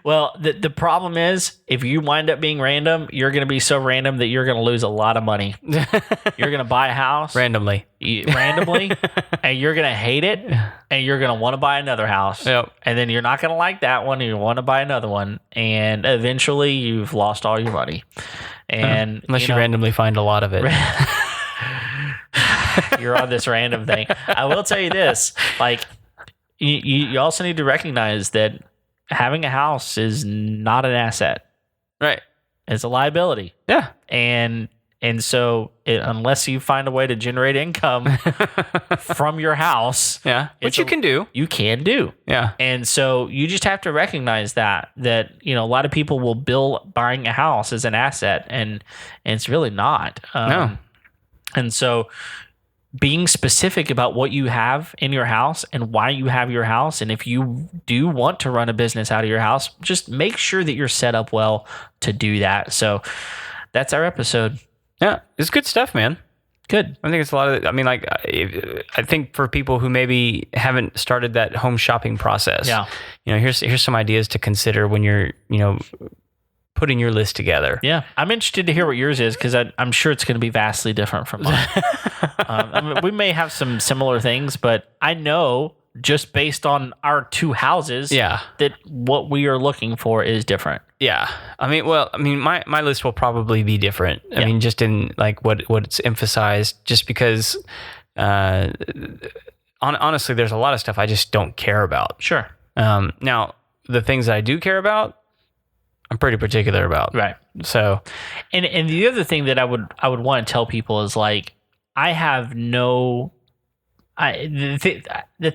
Well, the problem is if you wind up being random, you're going to be so random that you're going to lose a lot of money. You're going to buy a house randomly, and you're going to hate it, and you're going to want to buy another house.
Yep.
And then you're not going to like that one, and you want to buy another one, and eventually you've lost all your money. And
unless you randomly find a lot of it.
You're on this random thing. I will tell you this, like you also need to recognize that having a house is not an asset.
Right.
It's a liability.
Yeah.
And so unless you find a way to generate income from your house.
Yeah. Which you can do.
You can do.
Yeah.
And so you just have to recognize that a lot of people will bill buying a house as an asset, and it's really not.
No.
And so being specific about what you have in your house and why you have your house, and if you do want to run a business out of your house, just make sure that you're set up well to do that. So that's our episode.
Yeah, it's good stuff, man.
Good.
I think it's a lot of, I think for people who maybe haven't started that home shopping process, here's some ideas to consider when you're, putting your list together.
Yeah. I'm interested to hear what yours is, because I'm sure it's going to be vastly different from mine. We may have some similar things, but I know just based on our two houses that what we are looking for is different.
Yeah. My list will probably be different. I mean, just in like what's emphasized, just because honestly, there's a lot of stuff I just don't care about.
Sure.
Now, the things that I do care about, I'm pretty particular about.
Right.
So,
and the other thing that I would want to tell people is, like, I have the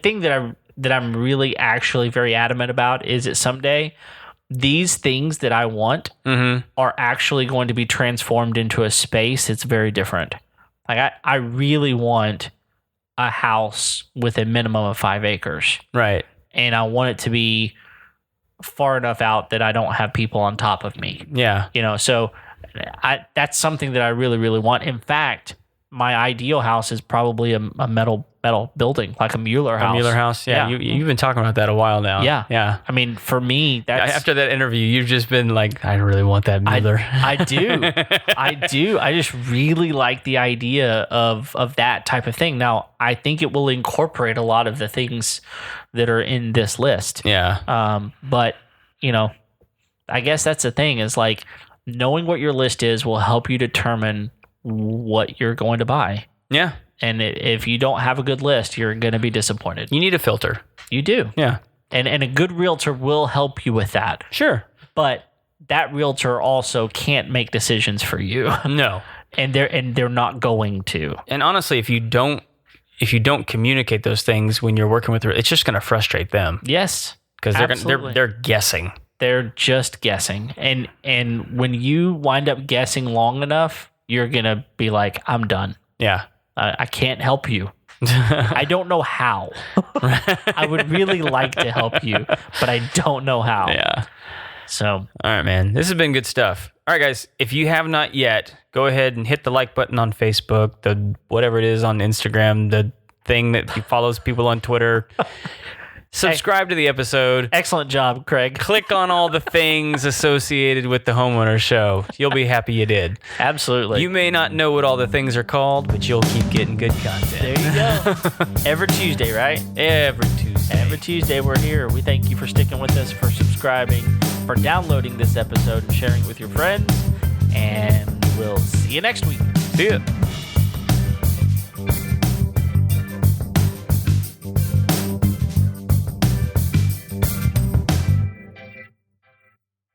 thing that I'm really actually very adamant about is that someday these things that I want are actually going to be transformed into a space that's very different. Like I really want a house with a minimum of 5 acres.
Right.
And I want it to be far enough out that I don't have people on top of me.
Yeah.
So that's something that I really, really want. In fact, my ideal house is probably a metal building, like a Mueller house.
A Mueller house, yeah. You've been talking about that a while now.
Yeah.
Yeah.
I mean, for me, that's...
After that interview, you've just been like, I really want that Mueller.
I do. I just really like the idea of that type of thing. Now, I think it will incorporate a lot of the things that are in this list.
Yeah.
But, I guess that's the thing, is like knowing what your list is will help you determine what you're going to buy.
Yeah.
And if you don't have a good list, you're going to be disappointed.
You need a filter.
You do.
Yeah.
And a good realtor will help you with that.
Sure.
But that realtor also can't make decisions for you.
No.
And they're not going to.
And honestly, if you don't communicate those things when you're working with her, it's just going to frustrate them.
Yes.
Because they're guessing.
They're just guessing. And when you wind up guessing long enough, you're going to be like, I'm done.
Yeah.
I can't help you. I don't know how. I would really like to help you, but I don't know how.
Yeah.
So.
All right, man. This has been good stuff. All right, guys. If you have not yet, go ahead and hit the like button on Facebook, the whatever it is on Instagram, the thing that follows people on Twitter. Subscribe to the episode.
Excellent job, Craig.
Click on all the things associated with the Homeowner Show. You'll be happy you did.
Absolutely.
You may not know what all the things are called, but you'll keep getting good content.
There you go. Every Tuesday, right?
Every Tuesday.
Every Tuesday we're here. We thank you for sticking with us, for subscribing, for downloading this episode and sharing it with your friends. and we'll see you next week.
See ya.